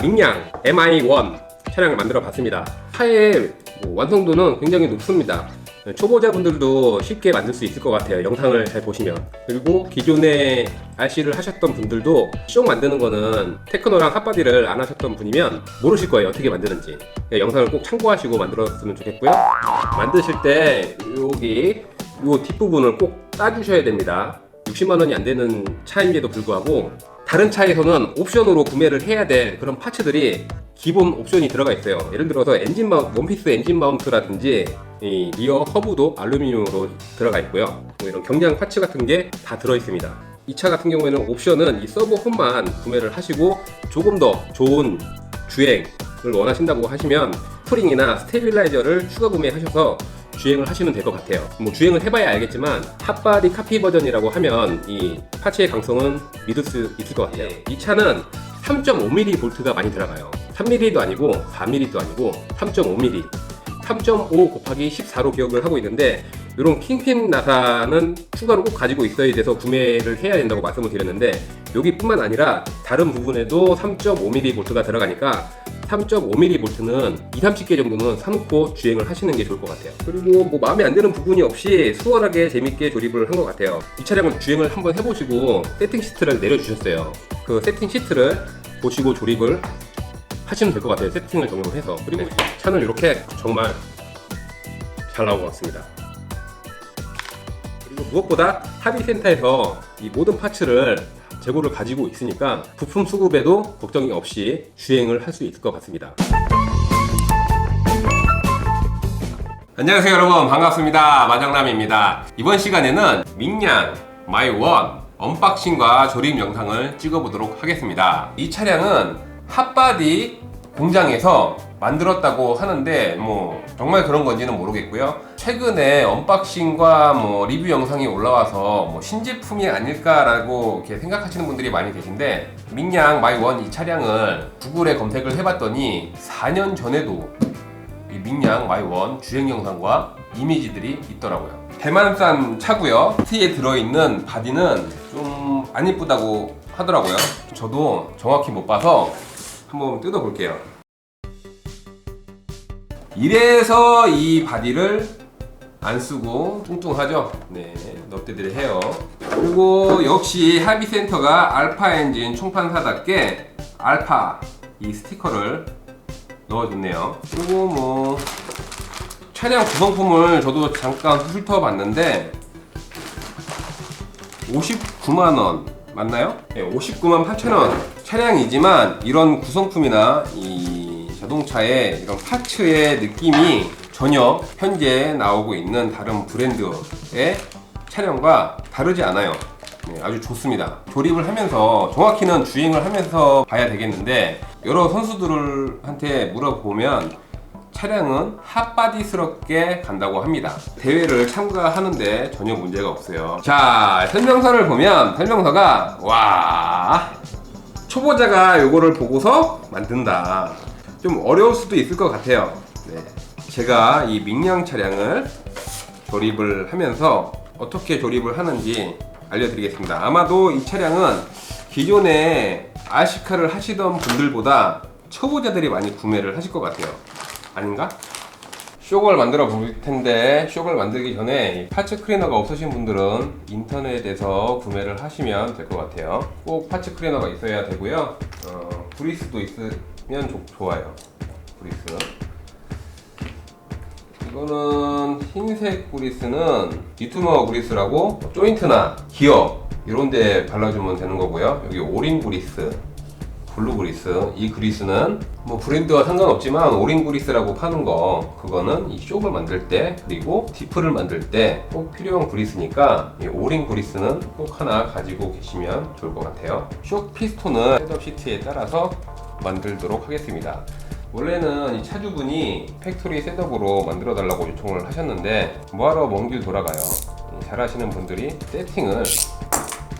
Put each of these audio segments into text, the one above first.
밍양 MI1 차량을 만들어 봤습니다. 차의 완성도는 굉장히 높습니다. 초보자분들도 쉽게 만들 수 있을 것 같아요. 영상을 잘 보시면. 그리고 기존에 RC를 하셨던 분들도 쇽 만드는 거는 테크노랑 핫바디를 안 하셨던 분이면 모르실 거예요. 어떻게 만드는지. 영상을 꼭 참고하시고 만들었으면 좋겠고요. 만드실 때 여기 이 뒷부분을 꼭 따주셔야 됩니다. 60만 원이 안 되는 차인데도 불구하고 다른 차에서는 옵션으로 구매를 해야 될 그런 파츠들이 기본 옵션이 들어가 있어요. 예를 들어서 엔진 원피스 엔진 마운트라든지 이 리어 허브도 알루미늄으로 들어가 있고요. 뭐 이런 경량 파츠 같은 게 다 들어 있습니다. 이 차 같은 경우에는 옵션은 이 서브 홈만 구매를 하시고 조금 더 좋은 주행을 원하신다고 하시면 스프링이나 스테빌라이저를 추가 구매하셔서 주행을 하시면 될 것 같아요. 뭐 주행을 해봐야 알겠지만 핫바디 카피 버전이라고 하면 이 파츠의 강성은 믿을 수 있을 것 같아요. 이 차는 3.5mm 볼트가 많이 들어가요. 3mm도 아니고 4mm도 아니고 3.5mm 3.5 곱하기 14로 기억을 하고 있는데 이런 킹핀 나사는 추가로 꼭 가지고 있어야 돼서 구매를 해야 된다고 말씀을 드렸는데 여기뿐만 아니라 다른 부분에도 3.5mm 볼트가 들어가니까 3.5mm 볼트는 20-30개 정도는 사놓고 주행을 하시는 게 좋을 것 같아요. 그리고 뭐 마음에 안 드는 부분이 없이 수월하게 재밌게 조립을 한 것 같아요. 이 차량을 주행을 한번 해보시고 세팅 시트를 내려주셨어요. 그 세팅 시트를 보시고 조립을 하시면 될 것 같아요. 세팅을 적용해서. 그리고 차는 이렇게 정말 잘 나온 것 같습니다. 그리고 무엇보다 합의센터에서 이 모든 파츠를 재고를 가지고 있으니까 부품 수급에도 걱정이 없이 주행을 할 수 있을 것 같습니다. 안녕하세요 여러분, 반갑습니다. 마정남입니다. 이번 시간에는 밍양 마이1 언박싱과 조립 영상을 찍어보도록 하겠습니다. 이 차량은 핫바디 공장에서 만들었다고 하는데 뭐 정말 그런 건지는 모르겠고요. 최근에 언박싱과 뭐 리뷰 영상이 올라와서 뭐 신제품이 아닐까라고 이렇게 생각하시는 분들이 많이 계신데 밍양 마이1 이 차량을 구글에 검색을 해봤더니 4년 전에도 이 밍양 마이1 주행 영상과 이미지들이 있더라고요. 대만산 차고요. 시트에 들어있는 바디는 좀 안 이쁘다고 하더라고요. 저도 정확히 못 봐서 한번 뜯어볼게요. 이래서 이 바디를 안 쓰고 뚱뚱하죠? 네, 넙대들 해요. 그리고 역시 합의센터가 알파 엔진 총판사답게 알파 이 스티커를 넣어줬네요. 그리고 뭐 차량 구성품을 저도 잠깐 훑어봤는데 59만원 맞나요? 네, 59만 8천원 차량이지만 이런 구성품이나 이 자동차의 이런 파츠의 느낌이 전혀 현재 나오고 있는 다른 브랜드의 차량과 다르지 않아요. 네, 아주 좋습니다. 조립을 하면서 정확히는 주행을 하면서 봐야 되겠는데 여러 선수들한테 물어보면 차량은 핫바디스럽게 간다고 합니다. 대회를 참가하는데 전혀 문제가 없어요. 자, 설명서를 보면 설명서가 와 초보자가 요거를 보고서 만든다. 좀 어려울 수도 있을 것 같아요. 네. 제가 이 밍양 차량을 조립을 하면서 어떻게 조립을 하는지 알려드리겠습니다. 아마도 이 차량은 기존에 RC카를 하시던 분들보다 초보자들이 많이 구매를 하실 것 같아요. 아닌가? 쇽을 만들어 볼 텐데 쇽을 만들기 전에 파츠 클리너가 없으신 분들은 인터넷에서 구매를 하시면 될 것 같아요. 꼭 파츠 클리너가 있어야 되고요. 브리스도 있으면 좋아요. 브리스. 이거는 흰색 그리스는 비투머 그리스라고 조인트나 기어 이런 데 발라주면 되는 거고요. 여기 오링 그리스, 블루 그리스. 이 그리스는 뭐 브랜드와 상관없지만 오링 그리스라고 파는 거 그거는 이 쇽을 만들 때 그리고 디프를 만들 때 꼭 필요한 그리스니까 이 오링 그리스는 꼭 하나 가지고 계시면 좋을 것 같아요. 쇽 피스톤은 셋업 시트에 따라서 만들도록 하겠습니다. 원래는 이 차주분이 팩토리 셋업으로 만들어 달라고 요청을 하셨는데 뭐하러 먼 길 돌아가요. 잘 하시는 분들이 세팅을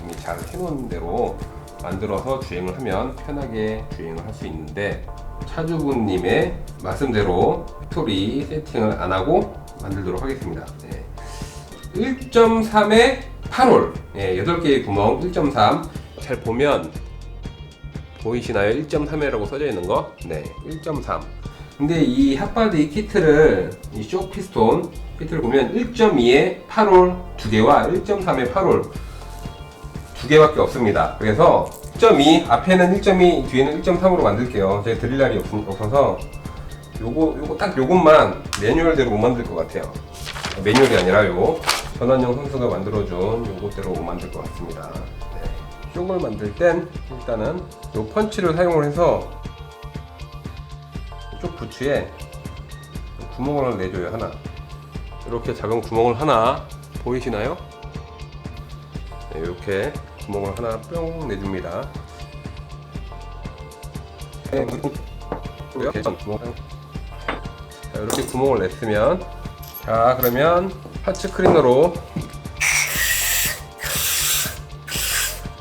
이미 잘 해놓은 대로 만들어서 주행을 하면 편하게 주행을 할 수 있는데 차주분님의 말씀대로 팩토리 세팅을 안 하고 만들도록 하겠습니다. 네. 1.3에 8홀 네, 8개의 구멍 1.3 잘 보면 보이시나요? 1.3회라고 써져 있는 거. 네, 1.3. 근데 이 핫바디 이 키트를, 이 쇼 피스톤 키트를 보면 1.2에 8홀 2개와 1.3에 8홀 2개밖에 없습니다. 그래서 1.2 앞에는 1.2 뒤에는 1.3으로 만들게요. 제가 드릴 날이 없어서 요거 딱 요것만 매뉴얼대로 못 만들 것 같아요. 매뉴얼이 아니라 요거 전환용 선수가 만들어준 요것대로 못 만들 것 같습니다. 네. 쇼을 만들 땐 일단은 요 펀치를 사용을 해서 이쪽 부츠에 구멍을 내줘요. 하나, 이렇게 작은 구멍을 하나 보이시나요? 네, 이렇게 구멍을 하나 뿅 내줍니다. 자, 이렇게 구멍을 냈으면, 자 그러면 파츠 클리너로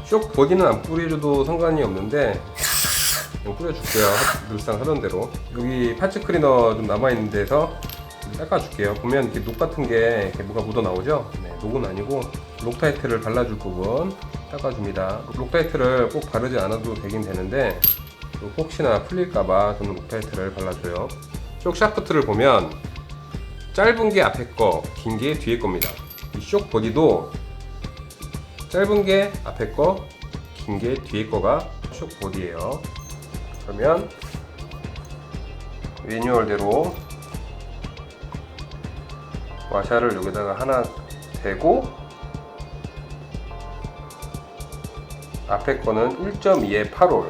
쇼 보디는 안 뿌려줘도 상관이 없는데 그냥 뿌려줄게요. 늘상 하던 대로. 여기 파츠 클리너 좀 남아있는 데서 닦아줄게요. 보면 이렇게 녹 같은 게 이렇게 뭐가 묻어 나오죠? 네, 녹은 아니고 록타이트를 발라줄 부분 닦아줍니다. 록타이트를 꼭 바르지 않아도 되긴 되는데 혹시나 풀릴까봐 저는 록타이트를 발라줘요. 쇼 샤프트를 보면 짧은 게 앞에 거, 긴 게 뒤에 겁니다. 이 쇼 보디도 짧은 게 앞에 거, 긴 게 뒤에 거가 쇼 보디예요. 그러면 매뉴얼대로 와샤를 여기다가 하나 대고 앞에 거는 1.2에 8홀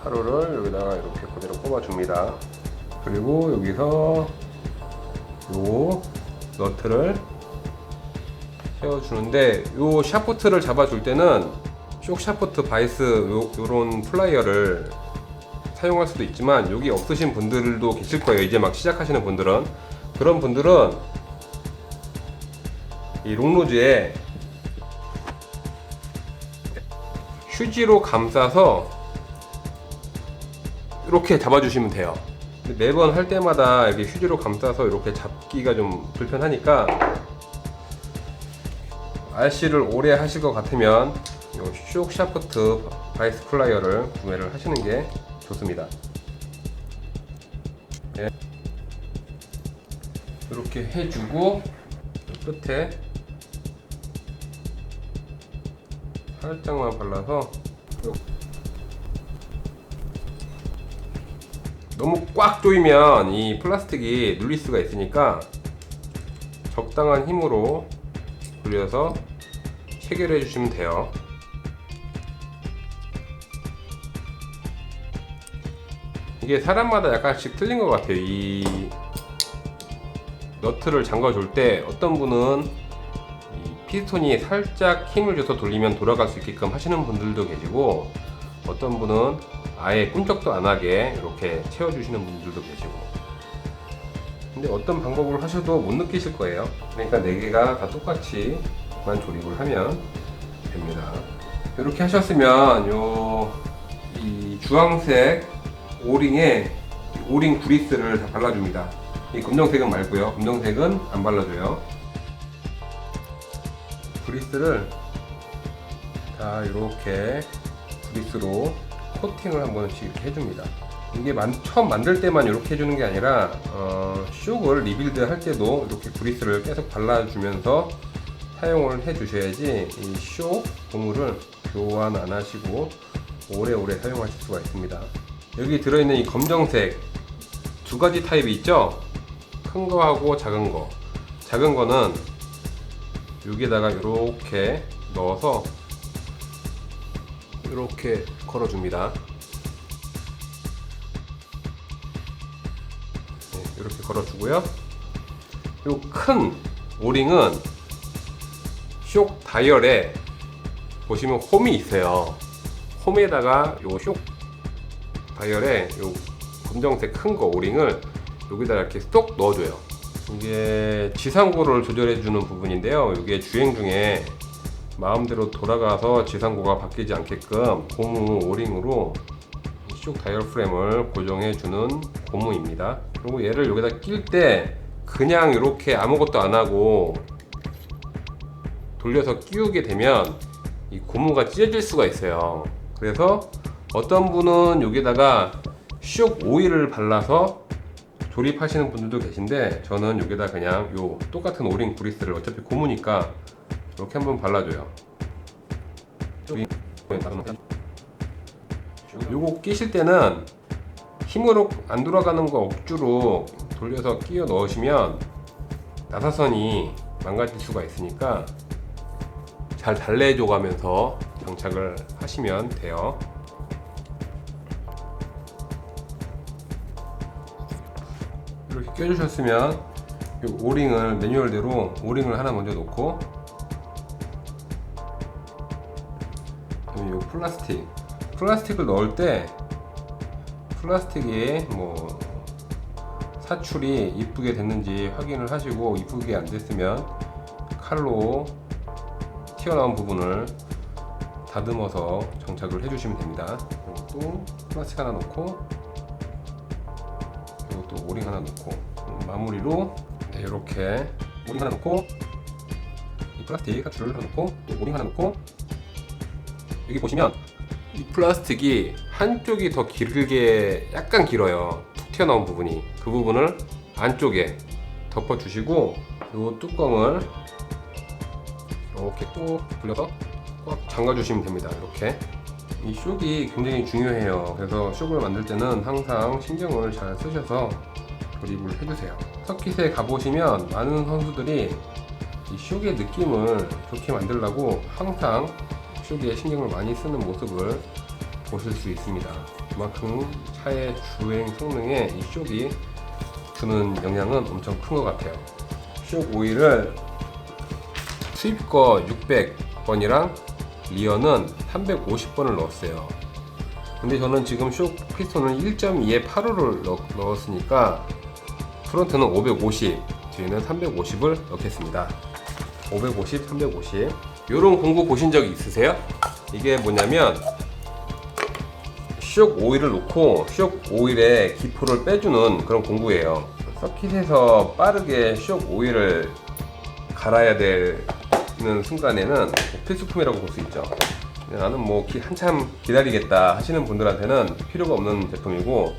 8홀을 여기다가 이렇게 그대로 꼽아줍니다. 그리고 여기서 요 너트를 세워주는데 요 샤프트를 잡아줄 때는 쇼 샤프트 바이스 요런 플라이어를 사용할 수도 있지만 여기 없으신 분들도 계실 거예요. 이제 막 시작하시는 분들은, 그런 분들은 이 롱로즈에 휴지로 감싸서 이렇게 잡아주시면 돼요. 매번 할 때마다 이렇게 휴지로 감싸서 이렇게 잡기가 좀 불편하니까 RC를 오래 하실 것 같으면 이 쇼 샤프트 바이스 플라이어를 구매를 하시는 게 좋습니다. 네. 이렇게 해주고 끝에 살짝만 발라서, 너무 꽉 조이면 이 플라스틱이 눌릴 수가 있으니까 적당한 힘으로 돌려서 체결해 주시면 돼요. 이게 사람마다 약간씩 틀린 것 같아요. 이 너트를 잠궈줄 때 어떤 분은 이 피스톤이 살짝 힘을 줘서 돌리면 돌아갈 수 있게끔 하시는 분들도 계시고, 어떤 분은 아예 꼼짝도 안 하게 이렇게 채워주시는 분들도 계시고, 근데 어떤 방법으로 하셔도 못 느끼실 거예요. 그러니까 4개가 다 똑같이만 조립을 하면 됩니다. 이렇게 하셨으면 이 주황색 오링에 오링 그리스를 다 발라줍니다. 이 검정색은 말고요. 검정색은 안 발라줘요. 그리스를 다 이렇게 그리스로 코팅을 한 번씩 이렇게 해줍니다. 이게 처음 만들 때만 이렇게 해주는 게 아니라 쇼을 리빌드 할 때도 이렇게 그리스를 계속 발라주면서 사용을 해주셔야지 이 쇼 고무를 교환 안 하시고 오래오래 사용하실 수가 있습니다. 여기 들어있는 이 검정색 2가지 타입이 있죠? 큰 거하고 작은 거. 작은 거는 여기에다가 이렇게 넣어서 이렇게 걸어줍니다. 네, 이렇게 걸어주고요. 요 큰 오링은 쇼 다이얼에 보시면 홈이 있어요. 홈에다가 요 쇼 다이얼에 요 검정색 큰 거 오링을 여기다 이렇게 쏙 넣어줘요. 이게 지상고를 조절해주는 부분인데요. 이게 주행 중에 마음대로 돌아가서 지상고가 바뀌지 않게끔 고무 오링으로 쇼 다이얼 프레임을 고정해주는 고무입니다. 그리고 얘를 여기다 낄 때 그냥 이렇게 아무것도 안 하고 돌려서 끼우게 되면 이 고무가 찢어질 수가 있어요. 그래서 어떤 분은 여기다가 쇼 오일을 발라서 조립하시는 분들도 계신데, 저는 여기다 그냥 요 똑같은 오링 그리스를 어차피 고무니까 이렇게 한번 발라줘요. 요거 끼실 때는 힘으로 안 돌아가는 거 억지로 돌려서 끼워 넣으시면 나사선이 망가질 수가 있으니까 잘 달래줘 가면서 장착을 하시면 돼요. 이렇게 껴주셨으면 이 오링을 매뉴얼대로 오링을 하나 먼저 놓고, 이 플라스틱을 넣을 때 플라스틱이 뭐 사출이 이쁘게 됐는지 확인을 하시고, 이쁘게 안 됐으면 칼로 튀어나온 부분을 다듬어서 장착을 해주시면 됩니다. 이것도 플라스틱 하나 놓고, 이것도 오링 하나 놓고, 마무리로 이렇게 오링 하나 놓고, 이 플라스틱 사출을 하나 놓고, 또 오링 하나 놓고, 여기 보시면 이 플라스틱이 한쪽이 더 길게 약간 길어요. 툭 튀어나온 부분이, 그 부분을 안쪽에 덮어주시고, 이 뚜껑을 이렇게 꾹 돌려서 꽉 잠가주시면 됩니다. 이렇게. 이 쇽이 굉장히 중요해요. 그래서 쇽을 만들 때는 항상 신경을 잘 쓰셔서 조립을 해주세요. 서킷에 가보시면 많은 선수들이 이 쇽의 느낌을 좋게 만들려고 항상 쇽에 신경을 많이 쓰는 모습을 보실 수 있습니다. 그만큼 차의 주행 성능에 이 쇽이 주는 영향은 엄청 큰 것 같아요. 쇽 오일을 수입 거 600번이랑 리어는 350번을 넣었어요. 근데 저는 지금 쇽 피스톤은 1.2에 8호를 넣었으니까 프론트는 550, 뒤에는 350을 넣겠습니다. 550, 350. 요런 공구 보신 적 있으세요? 이게 뭐냐면 쇽 오일을 놓고 쇽 오일의 기포를 빼주는 그런 공구예요. 서킷에서 빠르게 쇽 오일을 갈아야 되는 순간에는 필수품이라고 볼 수 있죠. 나는 뭐 한참 기다리겠다 하시는 분들한테는 필요가 없는 제품이고,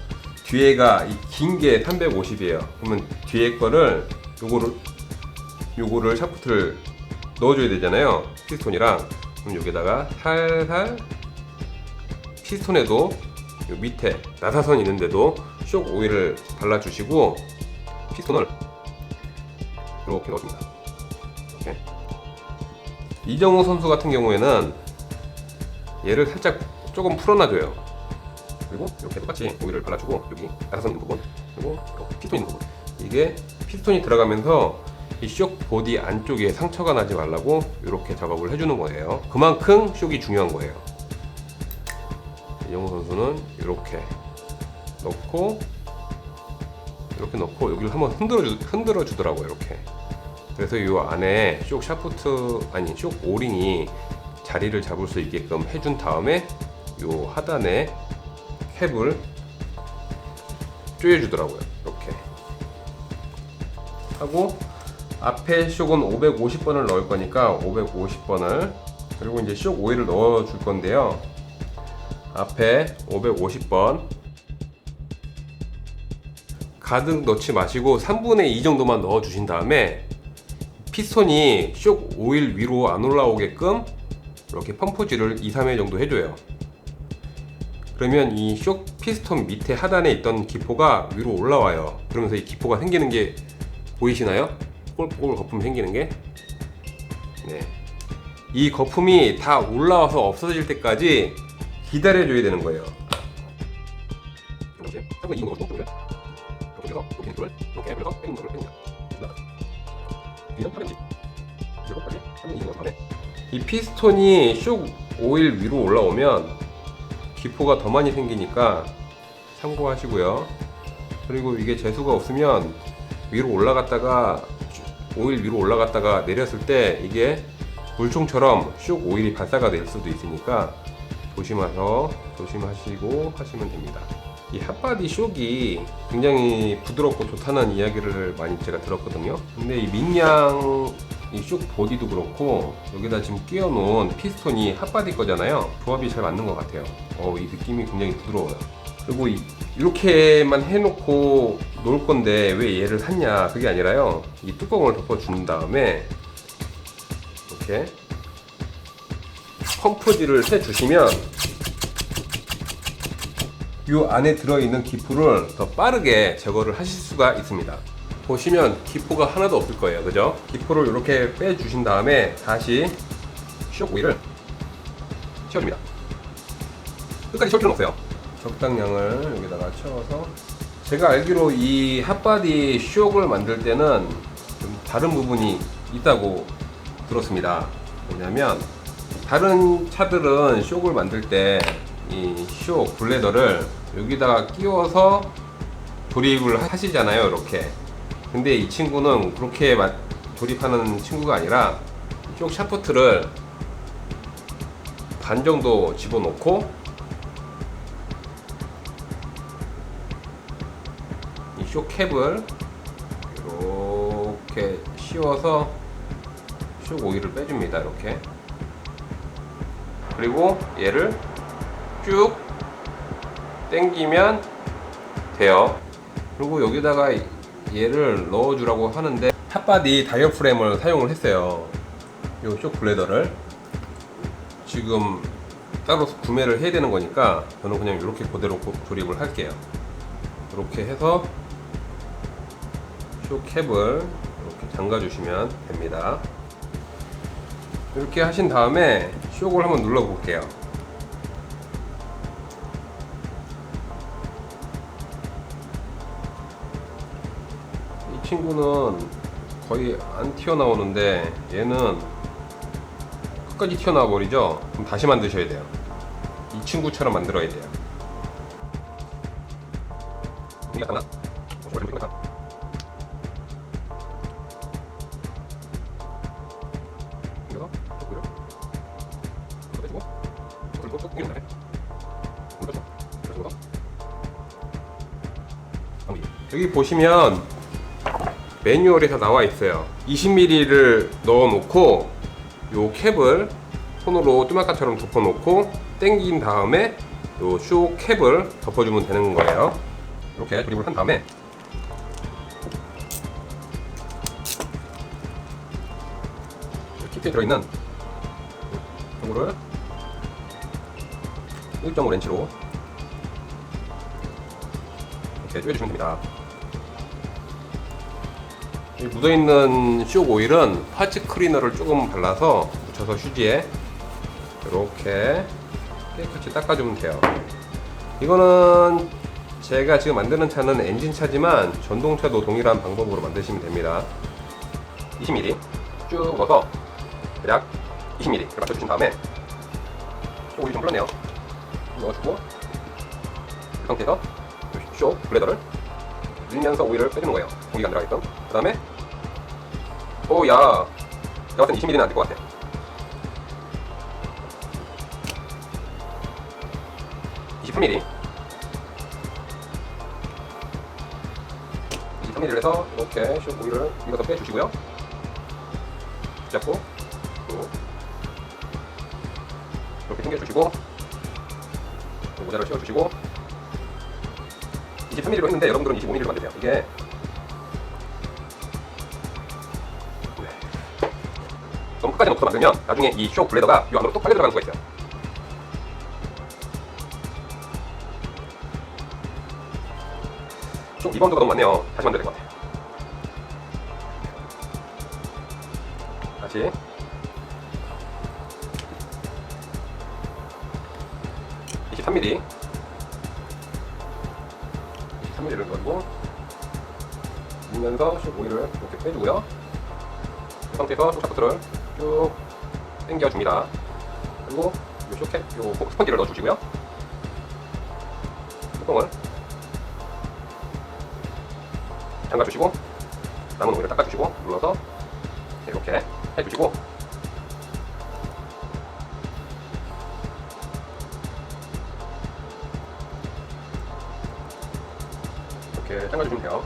뒤에가 이 긴 게 350이에요. 그러면 뒤에 거를 요거를 샤프트를 넣어줘야 되잖아요. 피스톤이랑. 그럼 여기다가 살살 피스톤에도 요 밑에 나사선 있는데도 쇽 오일을 발라주시고 피스톤을 이렇게 넣어줍니다. 이렇게. 이정우 선수 같은 경우에는 얘를 살짝 조금 풀어놔줘요. 그리고 이렇게 똑같이 오일을 발라주고, 여기 나사선 있는 부분, 그리고 피스톤 있는 부분, 이게 피스톤이 들어가면서 이 쇽 보디 안쪽에 상처가 나지 말라고 이렇게 작업을 해주는 거예요. 그만큼 쇽이 중요한 거예요. 이정우 선수는 이렇게 넣고 여기를 한번 흔들어 주더라고요. 이렇게. 그래서 이 안에 쇽 샤프트, 아니 쇽 오링이 자리를 잡을 수 있게끔 해준 다음에 이 하단에 캡을 조여주더라고요. 이렇게 하고, 앞에 쇽은 550번을 넣을 거니까 550번을, 그리고 이제 쇽 오일을 넣어 줄 건데요. 앞에 550번 가득 넣지 마시고 3분의 2 정도만 넣어 주신 다음에 피스톤이 쇽 오일 위로 안 올라오게끔 이렇게 펌프질을 2, 3회 정도 해줘요. 그러면 이 쇽 피스톤 밑에 하단에 있던 기포가 위로 올라와요. 그러면서 이 기포가 생기는 게 보이시나요? 뽀글뽀글 거품이 생기는 게. 네. 이 거품이 다 올라와서 없어질 때까지 기다려줘야 되는 거예요. 이렇게 한번 익은 것을 먹어요. 이렇게 해서 이렇게 를 이렇게 해서 빼는 것을 뺍니다. 뒤는 800씩. 이렇게까지 한번 익은 것을 이 피스톤이 쇽 오일 위로 올라오면 기포가 더 많이 생기니까 참고하시고요. 그리고 이게 재수가 없으면 위로 올라갔다가 오일 위로 올라갔다가 내렸을 때 이게 물총처럼 쇽 오일이 발사가 될 수도 있으니까 조심하시고 하시면 됩니다. 이 핫바디 쇽이 굉장히 부드럽고 좋다는 이야기를 많이 제가 들었거든요. 근데 이 민양 이 쇼 보디도 그렇고 여기다 지금 끼워 놓은 피스톤이 핫바디 거잖아요. 조합이 잘 맞는 것 같아요. 이 느낌이 굉장히 부드러워요. 그리고 이렇게만 해놓고 놓을 건데 왜 얘를 샀냐, 그게 아니라요, 이 뚜껑을 덮어준 다음에 이렇게 펌프질을 해주시면 이 안에 들어있는 기포를 더 빠르게 제거를 하실 수가 있습니다. 보시면 기포가 하나도 없을 거예요, 그죠? 기포를 이렇게 빼주신 다음에 다시 쇼 오일을 채워줍니다. 끝까지 채울 필요는 없어요. 적당량을 여기다가 채워서, 제가 알기로 이 핫바디 쇼를 만들 때는 좀 다른 부분이 있다고 들었습니다. 왜냐면 다른 차들은 쇼를 만들 때 이 쇼 블레더를 여기다가 끼워서 조립을 하시잖아요, 이렇게. 근데 이 친구는 그렇게 조립하는 친구가 아니라 쇼 샤프트를 반 정도 집어넣고 이 쇼 캡을 이렇게 씌워서 쇼 오일을 빼줍니다. 이렇게. 그리고 얘를 쭉 당기면 돼요. 그리고 여기다가 얘를 넣어주라고 하는데 핫바디 다이어프램을 사용을 했어요. 요 쇼 블레더를 지금 따로 구매를 해야 되는 거니까 저는 그냥 이렇게 그대로 조립을 할게요. 이렇게 해서 쇼 캡을 이렇게 잠가 주시면 됩니다. 이렇게 하신 다음에 쇼를 한번 눌러 볼게요. 이 친구는 거의 안 튀어나오는데 얘는 끝까지 튀어나와 버리죠? 그럼 다시 만드셔야 돼요. 이 친구처럼 만들어야 돼요. 여기 보시면 매뉴얼에서 나와 있어요. 20mm를 넣어 놓고 요 캡을 손으로 뚜막가처럼 덮어 놓고 당긴 다음에 요 쇼 캡을 덮어주면 되는 거예요. 이렇게 조립을 한 다음에 kit에 들어있는 요거를 1.5 렌치로 이렇게 쪼개주시면 됩니다. 이 묻어있는 쇼 오일은 파츠 클리너를 조금 발라서 묻혀서 휴지에 이렇게 깨끗이 닦아주면 돼요. 이거는 제가 지금 만드는 차는 엔진차지만 전동차도 동일한 방법으로 만드시면 됩니다. 20mm 쭉 넣어서 대략 20mm를 맞춰주신 다음에 쇼 오일이 좀 흘렀네요. 넣어주고 그 상태에서 쇼 블레더를 밀면서 오일을 빼주는 거예요. 공기가 안 들어가게끔. 그 다음에 야, 내가 봤을 땐 20mm는 안 될 것 같아. (23mm) 23mm를 해서 이렇게 쇼 오일을 밀어서 빼주시고요. 잡고 이렇게 당겨주시고 모자를 씌워주시고 23mm로 했는데 여러분들은 25mm로 만드세요. 이게 너무 끝까지 넣어서 만들면 나중에 이 쇼 블레더가 이 안으로 또 빨려 들어가는 수가 있어요. 쇼 리바운드가 너무 많네요. 다시 만들어야 될 것 같아요. 다시 23mm 23mm를 넣고 밀면서 쇼 오일을 이렇게 빼주고요. 이 상태에서 쇼 샤프트를 쭉 당겨줍니다. 그리고 이 쇼캡, 이 스펀지를 넣어주시고요. 뚜껑을 잠가주시고 남은 오일을 닦아주시고 눌러서 이렇게 해주시고 이렇게 잠가주시면 돼요.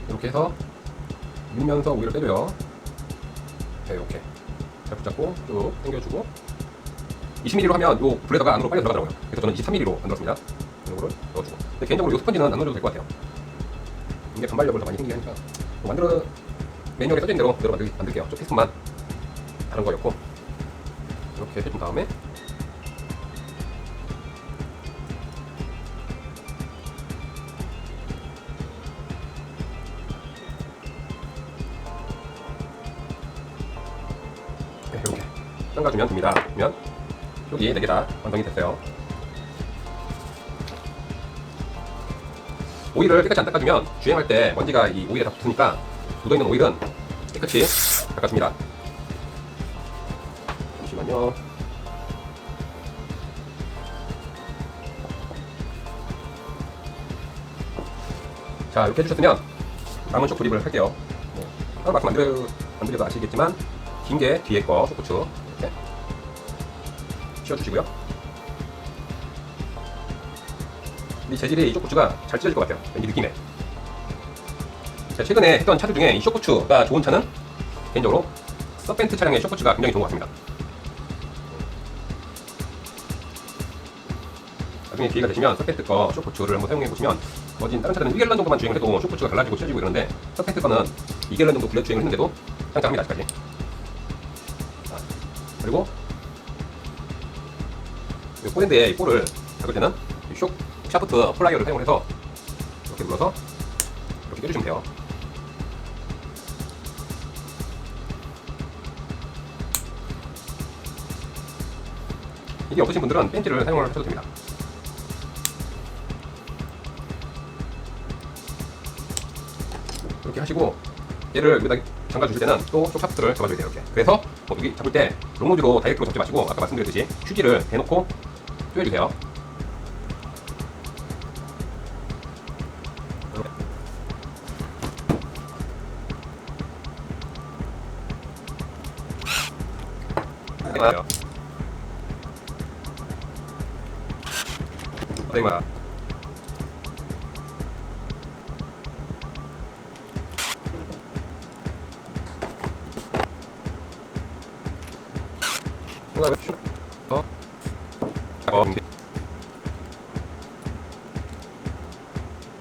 이렇게 해서 밀면서 오일을 빼줘요. 네, 이렇게 잘 붙잡고 쭉 당겨주고 20mm로 하면 요 불에다가 안으로 빨리 들어가더라고요. 그래서 저는 23mm로 만들었습니다. 이거를 넣어주고. 근데 개인적으로 이 스펀지는 안 넣어줘도 될 것 같아요. 이게 반발력을 더 많이 생기게 하니까 만들어 매뉴얼에 써진 대로 그대로 만들게요. 좀 테스트만 다른 거였고 이렇게 해준 다음에 네, 이렇게 담가주면 됩니다. 그러면 여기 4개 다 완성이 됐어요. 오일을 깨끗이 안 닦아주면 주행할 때 먼지가 이 오일에 다 붙으니까 묻어있는 오일은 깨끗이 닦아줍니다. 잠시만요. 자, 이렇게 해주셨으면 남은 쇼 조립을 할게요. 다른 막상 만들어도 아시겠지만 긴 게 뒤에 거 쇼부츠 이렇게 씌워주시고요. 이 재질이 이 쇼부츠가 잘 찢어질 것 같아요. 이 느낌에. 제가 최근에 했던 차들 중에 이 쇼부츠가 좋은 차는 개인적으로 서펜트 차량의 쇼부츠가 굉장히 좋은 것 같습니다. 나중에 기회가 되시면 서펜트 거 쇼부츠를 한번 사용해 보시면 거진 다른 차들은 1갤런 정도만 주행을 해도 쇼부츠가 갈라지고 찢어지고 이러는데 서펜트 거는 2갤런 정도 굴려 주행을 했는데도 짱짱합니다. 아직까지. 자, 그리고 이 볼핸드에 이 볼을 잡을 때는 이 샤프트 플라이어를 사용을 해서 이렇게 눌러서 이렇게 껴주시면 돼요. 이게 없으신 분들은 벤치를 사용을 하셔도 됩니다. 이렇게 하시고 얘를 여기다 잠가 주실 때는 또 샤프트를 잡아줘야 돼요. 이렇게. 그래서 여기 잡을 때 롱노즈로 다이렉트로 잡지 마시고 아까 말씀드렸듯이 휴지를 대놓고 쪼여주세요.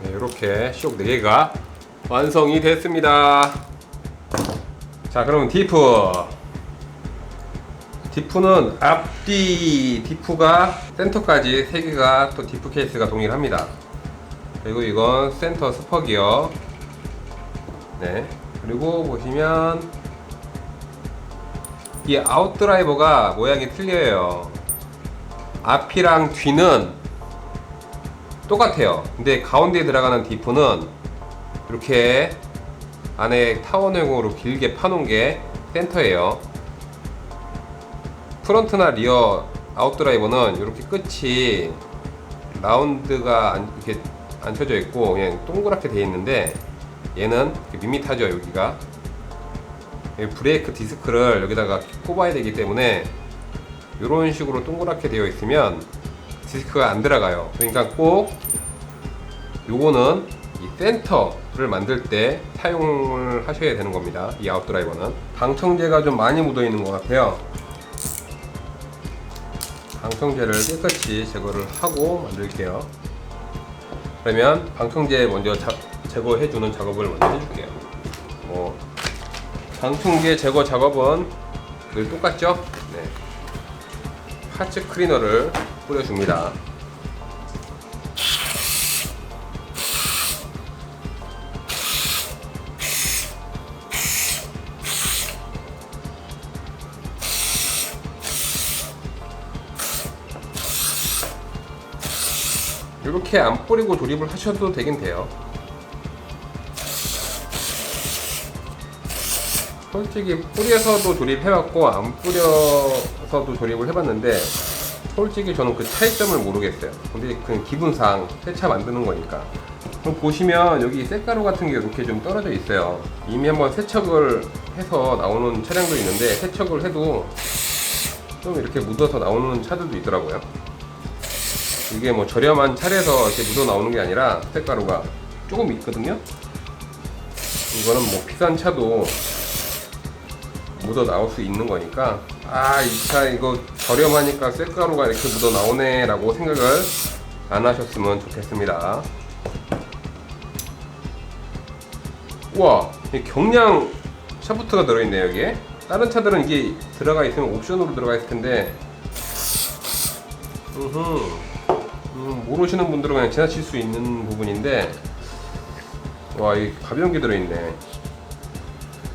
네, 이렇게 쇼 4개가 완성이 됐습니다. 자, 그럼 디프는 앞뒤 디프가 센터까지 3개가 또 디프 케이스가 동일합니다. 그리고 이건 센터 스퍼기어. 네. 그리고 보시면 이 아웃드라이버가 모양이 틀려요. 앞이랑 뒤는 똑같아요. 근데 가운데에 들어가는 디프는 이렇게 안에 타원형으로 길게 파놓은 게 센터예요. 프론트나 리어 아웃드라이버는 이렇게 끝이 라운드가 이렇게 안 쳐져 있고 그냥 동그랗게 되어 있는데 얘는 밋밋하죠. 여기가 브레이크 디스크를 여기다가 꼽아야 되기 때문에 이런 식으로 동그랗게 되어 있으면 디스크가 안 들어가요. 그러니까 꼭 요거는 이 센터를 만들 때 사용을 하셔야 되는 겁니다. 이 아웃드라이버는 방청제가 좀 많이 묻어 있는 것 같아요. 방청제를 깨끗이 제거를 하고 만들게요. 그러면 방청제 먼저 제거해주는 작업을 먼저 해줄게요. 방청제 제거 작업은 늘 똑같죠? 네. 파츠 클리너를 뿌려줍니다. 이렇게 안 뿌리고 조립을 하셔도 되긴 돼요. 솔직히 뿌려서도 조립해봤고 안 뿌려서도 조립을 해봤는데 솔직히 저는 그 차이점을 모르겠어요. 근데 그 기분상 새 차 만드는 거니까. 그럼 보시면 여기 쇳가루 같은 게 이렇게 좀 떨어져 있어요. 이미 한번 세척을 해서 나오는 차량도 있는데 세척을 해도 좀 이렇게 묻어서 나오는 차들도 있더라고요. 이게 뭐 저렴한 차에서 이렇게 묻어 나오는 게 아니라 쇳가루가 조금 있거든요. 이거는 뭐 비싼 차도 묻어 나올 수 있는 거니까, 아, 이 차 이거 저렴하니까 쇳가루가 이렇게 묻어 나오네 라고 생각을 안 하셨으면 좋겠습니다. 우와, 경량 샤프트가 들어있네요. 여기에 다른 차들은 이게 들어가 있으면 옵션으로 들어가 있을 텐데, 모르시는 분들은 그냥 지나칠 수 있는 부분인데, 와, 이 가벼운 게 들어있네.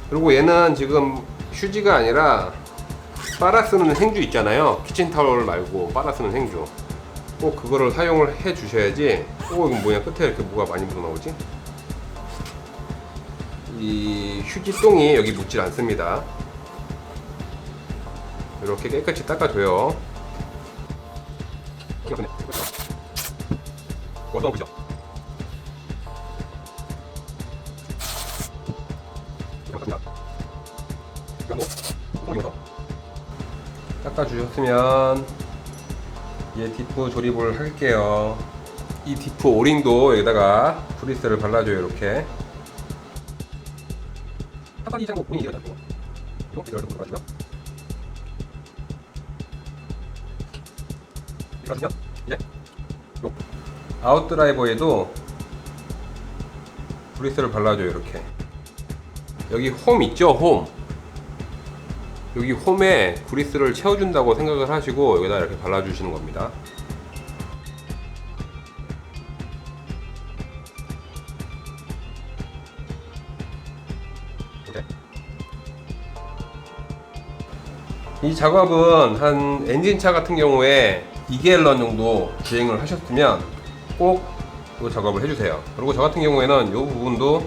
그리고 얘는 지금 휴지가 아니라 빨아 쓰는 행주 있잖아요. 키친타월 말고 빨아 쓰는 행주, 꼭 그거를 사용을 해 주셔야지. 이건 뭐야, 끝에 이렇게 뭐가 많이 묻어 나오지? 이 휴지 똥이 여기 묻질 않습니다. 이렇게 깨끗이 닦아줘요. 어떤 거죠? 닦아주셨으면 이제 디프 조립을 할게요. 이 디프 오링도 여기다가 브리스를 발라줘요. 이렇게 하단이 장고 본인이 이러잖아요. 이렇게 열어서 들어가시면 이러시면 이제 아웃드라이버에도 브리스를 발라줘요. 이렇게 여기 홈 있죠? 홈, 여기 홈에 브리스를 채워준다고 생각을 하시고 여기다 이렇게 발라주시는 겁니다. 이 작업은 한 엔진차 같은 경우에 2갤런 정도 주행을 하셨으면 꼭 이 작업을 해주세요. 그리고 저 같은 경우에는 이 부분도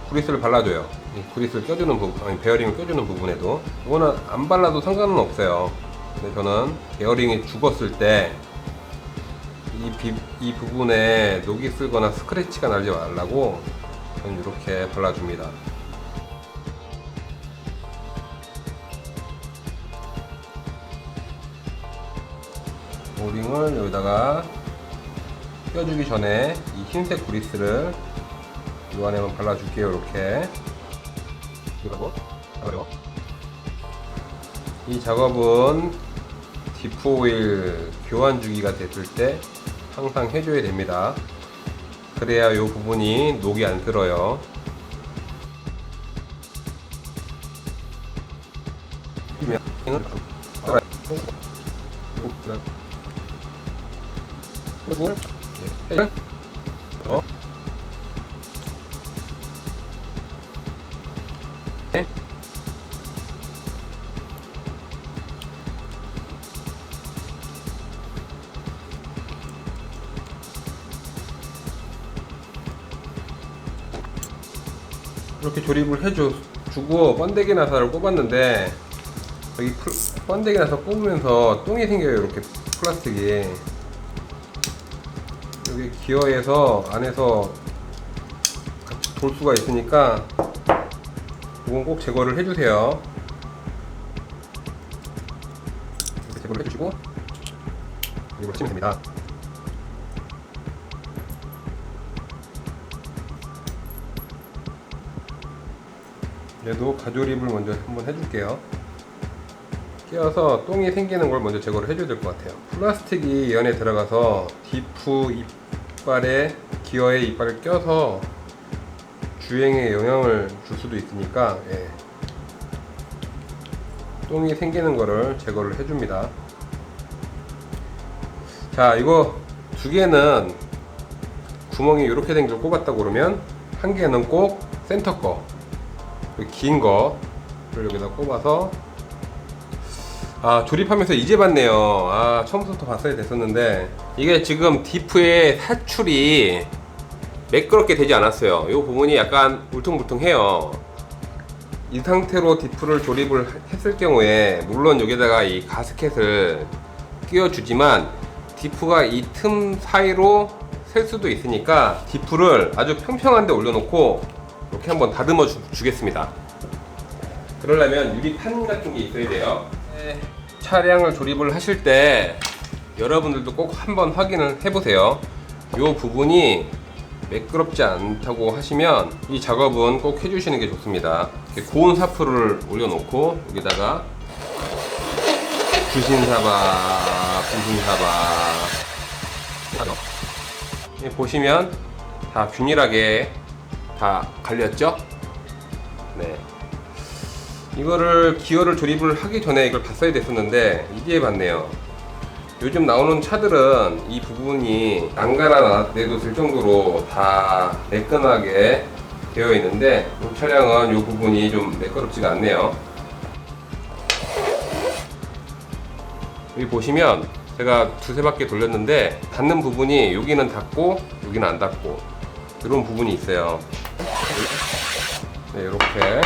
브리스를 발라줘요. 브리스를 껴주는 부분, 아니 베어링을 껴주는 부분에도. 이거는 안 발라도 상관은 없어요. 근데 저는 베어링이 죽었을 때 이 부분에 녹이 쓸거나 스크래치가 나지 말라고 저는 이렇게 발라줍니다. 오링을 여기다가 껴주기 전에 이 흰색 브리스를 이 안에만 발라줄게요. 이렇게. 이 작업은 디프 오일 교환 주기가 됐을 때 항상 해줘야 됩니다. 그래야 이 부분이 녹이 안 들어요. 이렇게 조립을 해주고 번데기 나사를 꼽았는데 여기 번데기 나사 꼽으면서 똥이 생겨요. 이렇게 플라스틱이 여기 기어에서 안에서 같이 돌 수가 있으니까 이건 꼭 제거를 해주세요. 이렇게 제거를 해주시고 이걸 치면 됩니다. 얘도 가조립을 먼저 한번 해줄게요. 끼워서 똥이 생기는 걸 먼저 제거를 해줘야 될 것 같아요. 플라스틱이 이 안에 들어가서 디프 이빨에 기어에 이빨을 껴서 주행에 영향을 줄 수도 있으니까 똥이 생기는 거를 제거를 해줍니다. 자, 이거 두 개는 구멍이 이렇게 된 걸 꼽았다고 그러면 한 개는 꼭 센터 거, 긴 거를 여기다 꼽아서, 조립하면서 이제 봤네요. 처음부터 봤어야 됐었는데 이게 지금 디프의 사출이 매끄럽게 되지 않았어요. 이 부분이 약간 울퉁불퉁해요. 이 상태로 디프를 조립을 했을 경우에 물론 여기다가 이 가스켓을 끼워주지만 디프가 이 틈 사이로 셀 수도 있으니까 디프를 아주 평평한 데 올려놓고 이렇게 한번 다듬어 주겠습니다. 그러려면 유리판 같은 게 있어야 돼요. 차량을 조립을 하실 때 여러분들도 꼭 한번 확인을 해보세요. 이 부분이 매끄럽지 않다고 하시면 이 작업은 꼭 해주시는 게 좋습니다. 이렇게 고온 사프를 올려놓고 여기다가 부신사바 보시면 다 균일하게 다 갈렸죠? 네. 이거를 기어를 조립을 하기 전에 이걸 봤어야 됐었는데 이제 봤네요. 요즘 나오는 차들은 이 부분이 난간하나 내도 될 정도로 다 매끈하게 되어 있는데 이 차량은 이 부분이 좀 매끄럽지가 않네요. 여기 보시면 제가 두세 바퀴 돌렸는데 닿는 부분이 여기는 닿고 여기는 안 닿고 이런 부분이 있어요. 네, 이렇게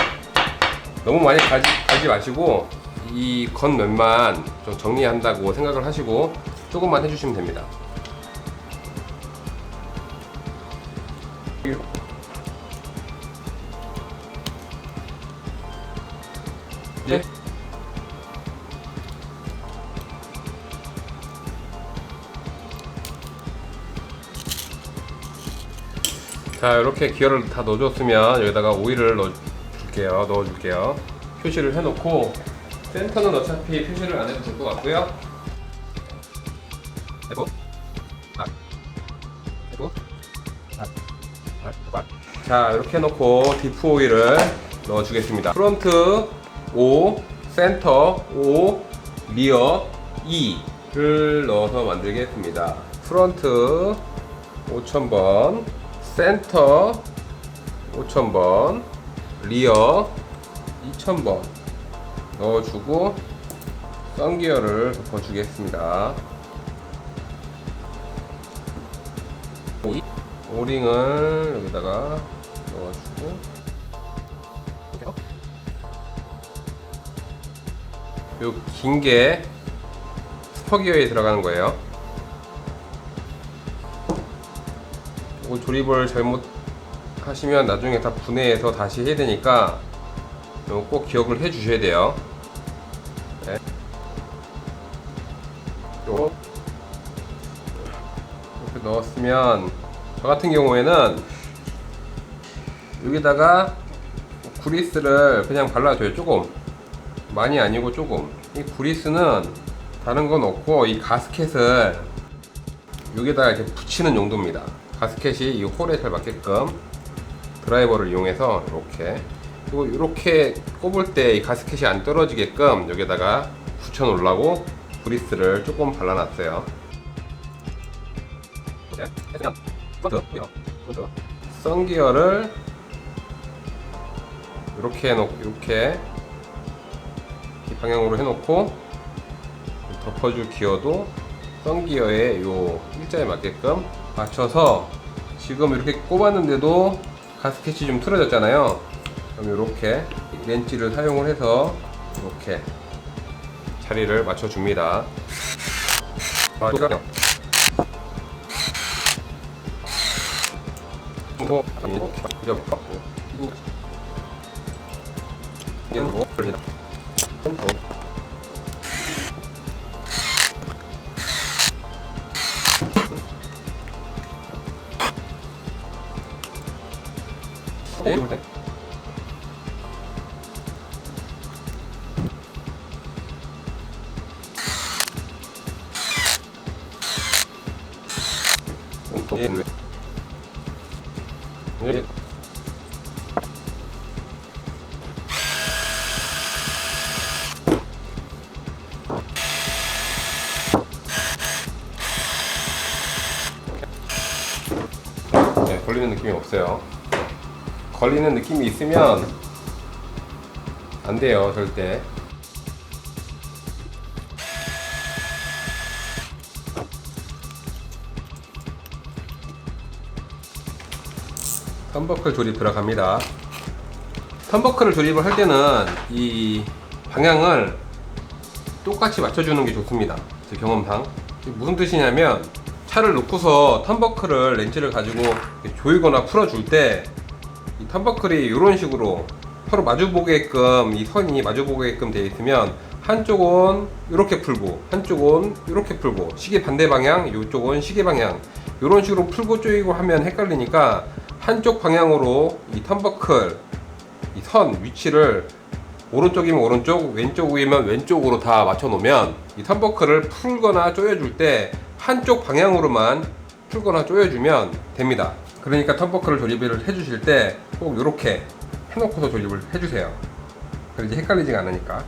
너무 많이 갈지 마시고 이 겉면만 좀 정리한다고 생각을 하시고 조금만 해주시면 됩니다. 이제 자, 이렇게 기어를 다 넣어줬으면 여기다가 오일을 넣어줄게요. 표시를 해놓고 센터는 어차피 표시를 안 해도 될 것 같고요. 자, 이렇게 해놓고 디프 오일을 넣어주겠습니다. 프론트 O, 센터 O, 리어 E를 넣어서 만들겠습니다. 프론트 5000번, 센터 5000번, 리어 2000번 넣어주고 썬기어를 덮어주겠습니다. 오링을 여기다가 넣어주고 요 긴 게 스퍼기어에 들어가는 거예요. 이 조립을 잘못 하시면 나중에 다 분해해서 다시 해야 되니까 꼭 기억을 해 주셔야 돼요. 네. 이렇게 넣었으면 저 같은 경우에는 여기다가 그리스를 그냥 발라줘요. 조금, 많이 아니고 조금. 이 그리스는 다른 건 없고 이 가스켓을 여기다가 이렇게 붙이는 용도입니다. 가스켓이 이 홀에 잘 맞게끔 드라이버를 이용해서 이렇게, 그리고 이렇게 꼽을 때 이 가스켓이 안 떨어지게끔 여기다가 붙여 놓으려고 그리스를 조금 발라놨어요. 썬기어를 이렇게 해놓고, 이렇게 이 방향으로 해놓고 덮어줄 기어도 썬기어에 요 일자에 맞게끔 맞춰서, 지금 이렇게 꼽았는데도 가스켓이 좀 틀어졌잖아요. 그럼 이렇게 렌치를 사용을 해서 이렇게 자리를 맞춰줍니다. 걸리는 느낌이 없어요. 걸리는 느낌이 있으면 안 돼요, 절대. 턴버클 조립 들어갑니다. 턴버클을 조립을 할 때는 이 방향을 똑같이 맞춰주는 게 좋습니다. 제 경험상. 무슨 뜻이냐면, 차를 놓고서 턴버클을 렌치를 가지고 조이거나 풀어줄 때 이 턴버클이 이런 식으로 서로 마주보게끔, 이 선이 마주보게끔 되어 있으면 한쪽은 이렇게 풀고 한쪽은 이렇게 풀고, 시계 반대 방향, 이쪽은 시계 방향, 이런 식으로 풀고 조이고 하면 헷갈리니까 한쪽 방향으로 이 턴버클 이 선 위치를 오른쪽이면 오른쪽, 왼쪽이면 왼쪽으로 다 맞춰 놓으면 이 턴버클을 풀거나 조여줄 때 한쪽 방향으로만 풀거나 조여주면 됩니다. 그러니까 턴버클을 조립을 해주실 때 꼭 이렇게 해놓고서 조립을 해주세요. 그래야지 헷갈리지가 않으니까.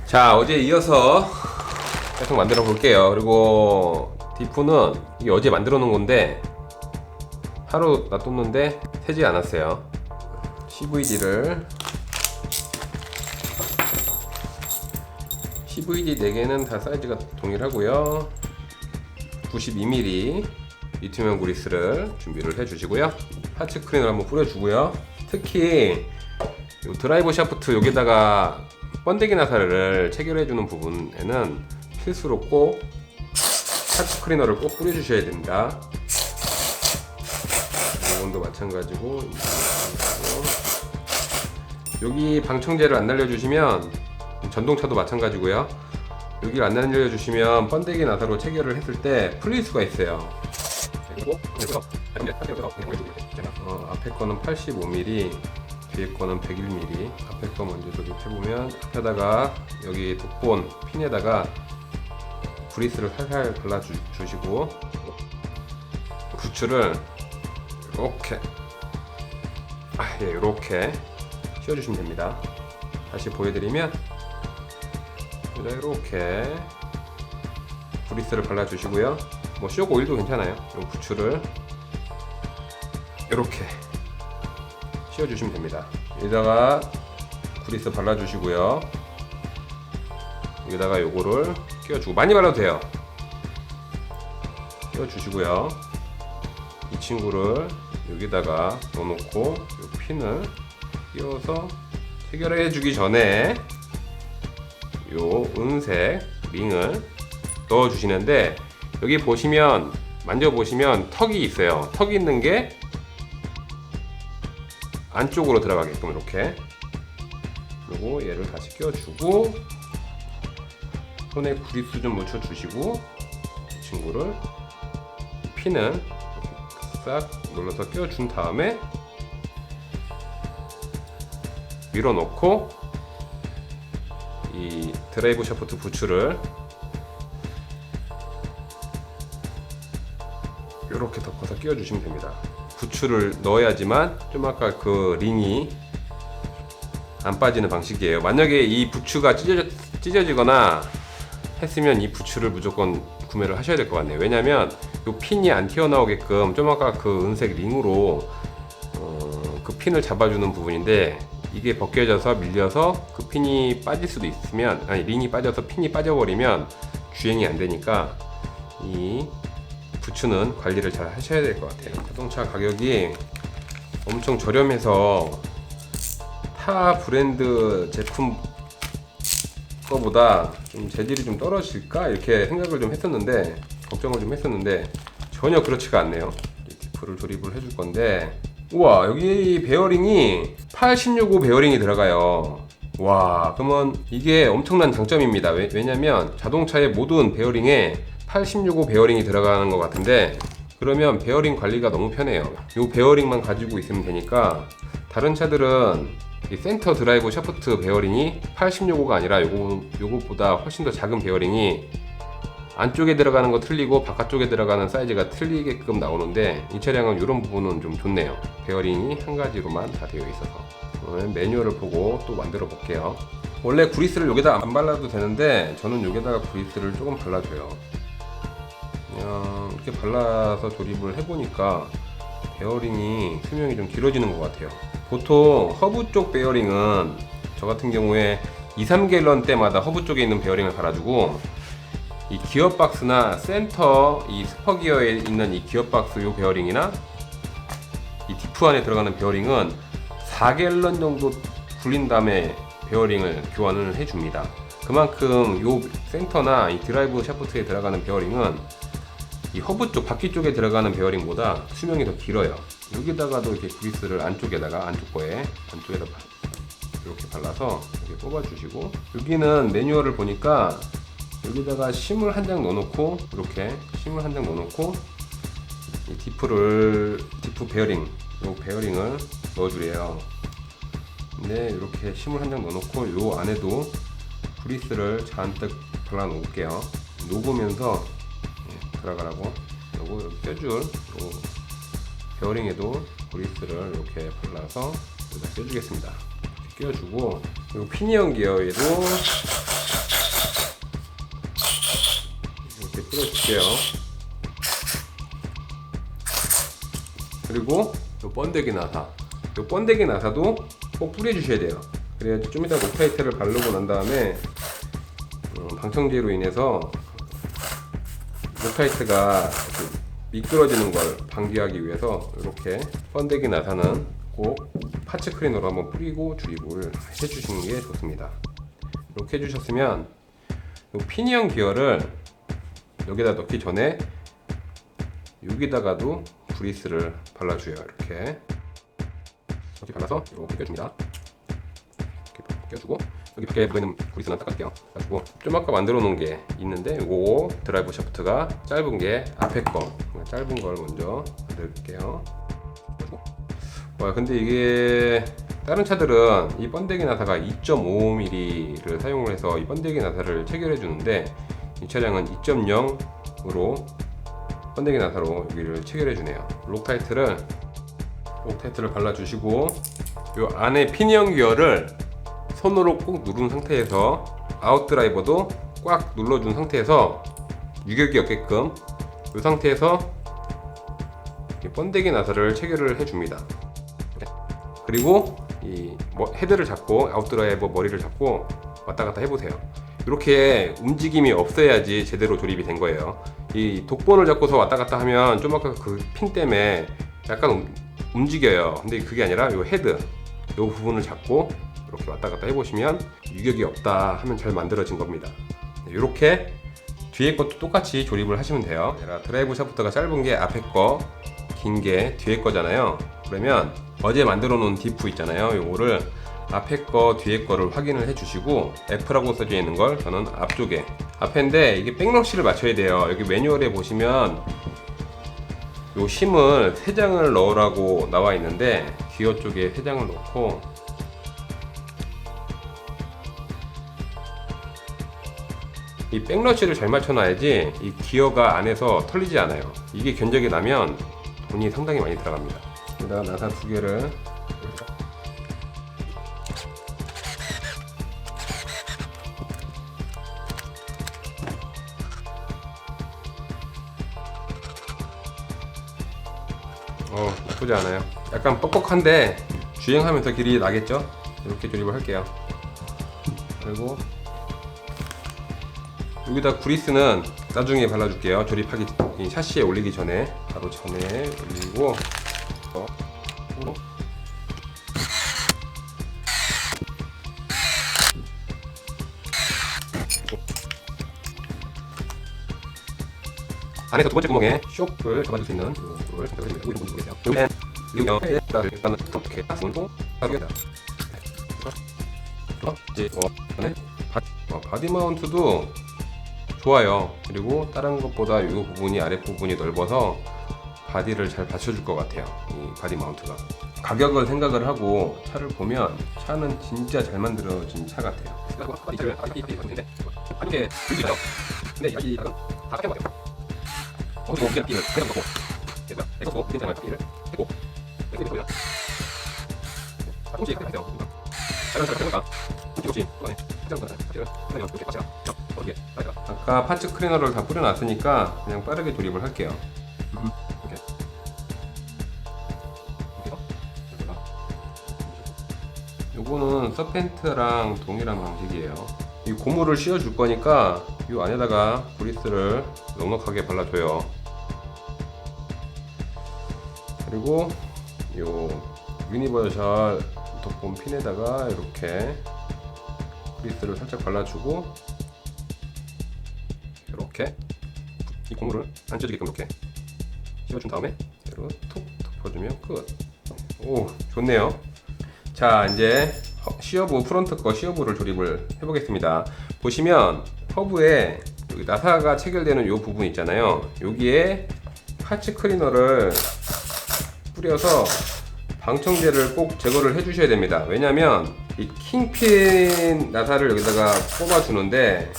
자, 어제 이어서 계속 만들어 볼게요. 그리고 디프는 이게 어제 만들어 놓은 건데 하루 놔뒀는데 새지 않았어요. CVD 4개는 다 사이즈가 동일하고요. 92mm 리튬이온 그리스를 준비를 해 주시고요. 하츠 크린을 한번 뿌려 주고요. 특히 요 드라이버 샤프트 여기다가 번데기 나사를 체결해 주는 부분에는 필수로 꼭 하츠 크리너를 꼭 뿌려 주셔야 됩니다. 이건도 마찬가지고, 여기 방청제를 안 날려주시면, 전동차도 마찬가지고요. 여기를 안 날려주시면 번데기 나사로 체결을 했을 때 풀릴 수가 있어요. 그리고 앞에 거는 85mm, 뒤에 거는 101mm. 앞에 거 먼저 조립해보면, 앞에다가 여기 독본 핀에다가 그리스를 살살 발라주시고, 부츠를 이렇게 이렇게 씌워주시면 됩니다. 다시 보여드리면, 이렇게 그리스를 발라주시고요. 뭐 쇼크 오일도 괜찮아요. 이 부츠를 이렇게 씌워주시면 됩니다. 여기다가 그리스 발라주시고요. 여기다가 요거를 끼워주고, 많이 발라도 돼요. 끼워주시고요. 이 친구를 여기다가 넣어놓고 이 핀을 끼워서 체결해 주기 전에 요 은색 링을 넣어 주시는데, 여기 보시면, 만져보시면 턱이 있어요. 턱이 있는 게 안쪽으로 들어가게끔 이렇게, 그리고 얘를 다시 끼워주고 손에 그리스 좀 묻혀주시고, 이 친구를 핀을 싹 눌러서 끼워준 다음에 밀어놓고 이 드라이브 샤프트 부츠를 이렇게 덮어서 끼워주시면 됩니다. 부츠를 넣어야지만 좀 아까 그 링이 안 빠지는 방식이에요. 만약에 이 부츠가 찢어지거나 했으면 이 부츠를 무조건 구매를 하셔야 될 것 같네요. 왜냐면 이 핀이 안 튀어나오게끔 좀 아까 그 은색 링으로 그 핀을 잡아주는 부분인데, 이게 벗겨져서 밀려서 그 핀이 빠질 수도 있으면, 아니 링이 빠져서 핀이 빠져버리면 주행이 안 되니까 이 부츠는 관리를 잘 하셔야 될 것 같아요. 자동차 가격이 엄청 저렴해서 타 브랜드 제품 거보다 좀 재질이 좀 떨어질까 이렇게 생각을 좀 했었는데, 걱정을 좀 했었는데 전혀 그렇지가 않네요. 디프를 조립을 해줄 건데, 우와, 여기 베어링이 816호 베어링이 들어가요. 와, 그러면 이게 엄청난 장점입니다. 왜냐면 자동차의 모든 베어링에 816호 베어링이 들어가는 것 같은데, 그러면 베어링 관리가 너무 편해요. 이 베어링만 가지고 있으면 되니까, 다른 차들은 이 센터 드라이브 샤프트 베어링이 816호가 아니라 요거보다 훨씬 더 작은 베어링이 안쪽에 들어가는 거 틀리고 바깥쪽에 들어가는 사이즈가 틀리게끔 나오는데, 이 차량은 이런 부분은 좀 좋네요. 베어링이 한 가지로만 다 되어 있어서. 오늘 매뉴얼을 보고 또 만들어 볼게요. 원래 그리스를 여기다 안 발라도 되는데, 저는 여기다가 그리스를 조금 발라줘요. 그냥 이렇게 발라서 조립을 해보니까 베어링이 수명이 좀 길어지는 것 같아요. 보통 허브 쪽 베어링은 저 같은 경우에 2, 3갤런 때마다 허브 쪽에 있는 베어링을 갈아주고, 이 기어박스나 센터 이 스퍼기어에 있는 이 기어박스 요 베어링이나 이 디프 안에 들어가는 베어링은 4갤런 정도 굴린 다음에 베어링을 교환을 해줍니다. 그만큼 요 센터나 이 드라이브 샤프트에 들어가는 베어링은 이 허브 쪽, 바퀴 쪽에 들어가는 베어링보다 수명이 더 길어요. 여기다가도 이렇게 그리스를 안쪽에다가, 안쪽 거에, 안쪽에다 이렇게 발라서 이렇게 뽑아주시고, 여기는 매뉴얼을 보니까 여기다가 심을 한 장 넣어놓고, 이렇게 심을 한 장 넣어놓고, 이 디프 베어링, 요 베어링을 넣어주래요. 근데 이렇게 심을 한 장 넣어놓고, 요 안에도 그리스를 잔뜩 발라 놓을게요. 녹으면서 들어가라고. 요거 껴줄 요 베어링에도 그리스를 이렇게 발라서 여기다 껴주겠습니다. 껴주고, 요 피니언 기어에도 이렇게 뿌려줄게요. 그리고 요 번데기 나사, 요 번데기 나사도 꼭 뿌려주셔야 돼요. 그래야지 좀 이따 록타이트를 바르고 난 다음에 방청제로 인해서 록타이트가 미끄러지는 걸 방지하기 위해서 이렇게 번데기 나사는 꼭 파츠 클리너로 한번 뿌리고 주입을 해주시는 게 좋습니다. 이렇게 해주셨으면 이 피니언 기어를 여기다 넣기 전에 여기다가도 그리스를 발라줘요. 이렇게 발라서 이렇게 껴줍니다. 이렇게 껴주고, 여기 밖에 묻어있는 그리스는 닦을게요. 그래가지고 좀 아까 만들어 놓은 게 있는데, 요거 드라이브 샤프트가 짧은 게 앞에 거, 짧은 걸 먼저 만들게요. 와, 근데 이게 다른 차들은 이 번데기 나사가 2.5mm를 사용을 해서 이 번데기 나사를 체결해 주는데, 이 차량은 2.0으로 번데기 나사로 여기를 체결해 주네요. 록타이트를 발라주시고, 요 안에 피니언 기어를 손으로 꾹 누른 상태에서, 아웃드라이버도 꽉 눌러준 상태에서 유격이 없게끔 이 상태에서 번데기 나사를 체결을 해줍니다. 그리고 이 헤드를 잡고 아웃드라이버 머리를 잡고 왔다 갔다 해보세요. 이렇게 움직임이 없어야지 제대로 조립이 된 거예요. 이 독본을 잡고서 왔다 갔다 하면 좀 아까 그 핀 때문에 약간 움직여요. 근데 그게 아니라 이 헤드, 이 부분을 잡고 이렇게 왔다 갔다 해보시면 유격이 없다 하면 잘 만들어진 겁니다. 이렇게 뒤에 것도 똑같이 조립을 하시면 돼요. 드라이브 샤프트가 짧은 게 앞에 거, 긴 게 뒤에 거잖아요. 그러면 어제 만들어 놓은 디프 있잖아요. 요거를 앞에 거, 뒤에 거를 확인을 해 주시고, F라고 써져 있는 걸 저는 앞쪽에, 앞에인데 이게 백러쉬를 맞춰야 돼요. 여기 매뉴얼에 보시면 요 심을 3장을 넣으라고 나와 있는데, 기어 쪽에 3장을 넣고, 이 백러쉬를 잘 맞춰놔야지 이 기어가 안에서 털리지 않아요. 이게 견적이 나면 돈이 상당히 많이 들어갑니다. 여기다가 나사 2개를 나쁘지 않아요. 약간 뻑뻑한데 주행하면서 길이 나겠죠? 이렇게 조립을 할게요. 그리고 여기다 그리스는 나중에 발라줄게요. 조립하기, 이 샤시에 올리기 전에, 바로 전에 올리고, 안에서 두 번째 구멍에 쇼크를 잡아줄 수 있는 이거를 선택해주세요. 여기는 일단은 이렇게 손으로 하겠다. 이제 바디 마운트도 좋아요. 그리고 다른 것보다 이 부분이, 아랫 부분이 넓어서 바디를 잘 받쳐줄 것 같아요. 이 바디 마운트가. 가격을 생각을 하고 차를 보면 차는 진짜 잘 만들어진 차 같아요. 아까 파츠 클리너를 다 뿌려놨으니까 그냥 빠르게 조립을 할게요. 요거는 서펜트랑 동일한 방식이에요. 이 고무를 씌워 줄 거니까 이 안에다가 그리스를 넉넉하게 발라줘요. 그리고 요 유니버셜 덕분 핀에다가 이렇게 그리스를 살짝 발라주고, 이렇게 이 고무를 안 찢어지게끔 이렇게 씌워준 다음에 얘로 톡 덮어주면 끝. 오, 좋네요. 자, 이제 시어부, 프론트 거 시어부를 조립을 해보겠습니다. 보시면 허브에 여기 나사가 체결되는 요 부분 있잖아요. 여기에 파츠 클리너를 뿌려서 방청제를 꼭 제거를 해 주셔야 됩니다. 왜냐면 이 킹핀 나사를 여기다가 뽑아 주는데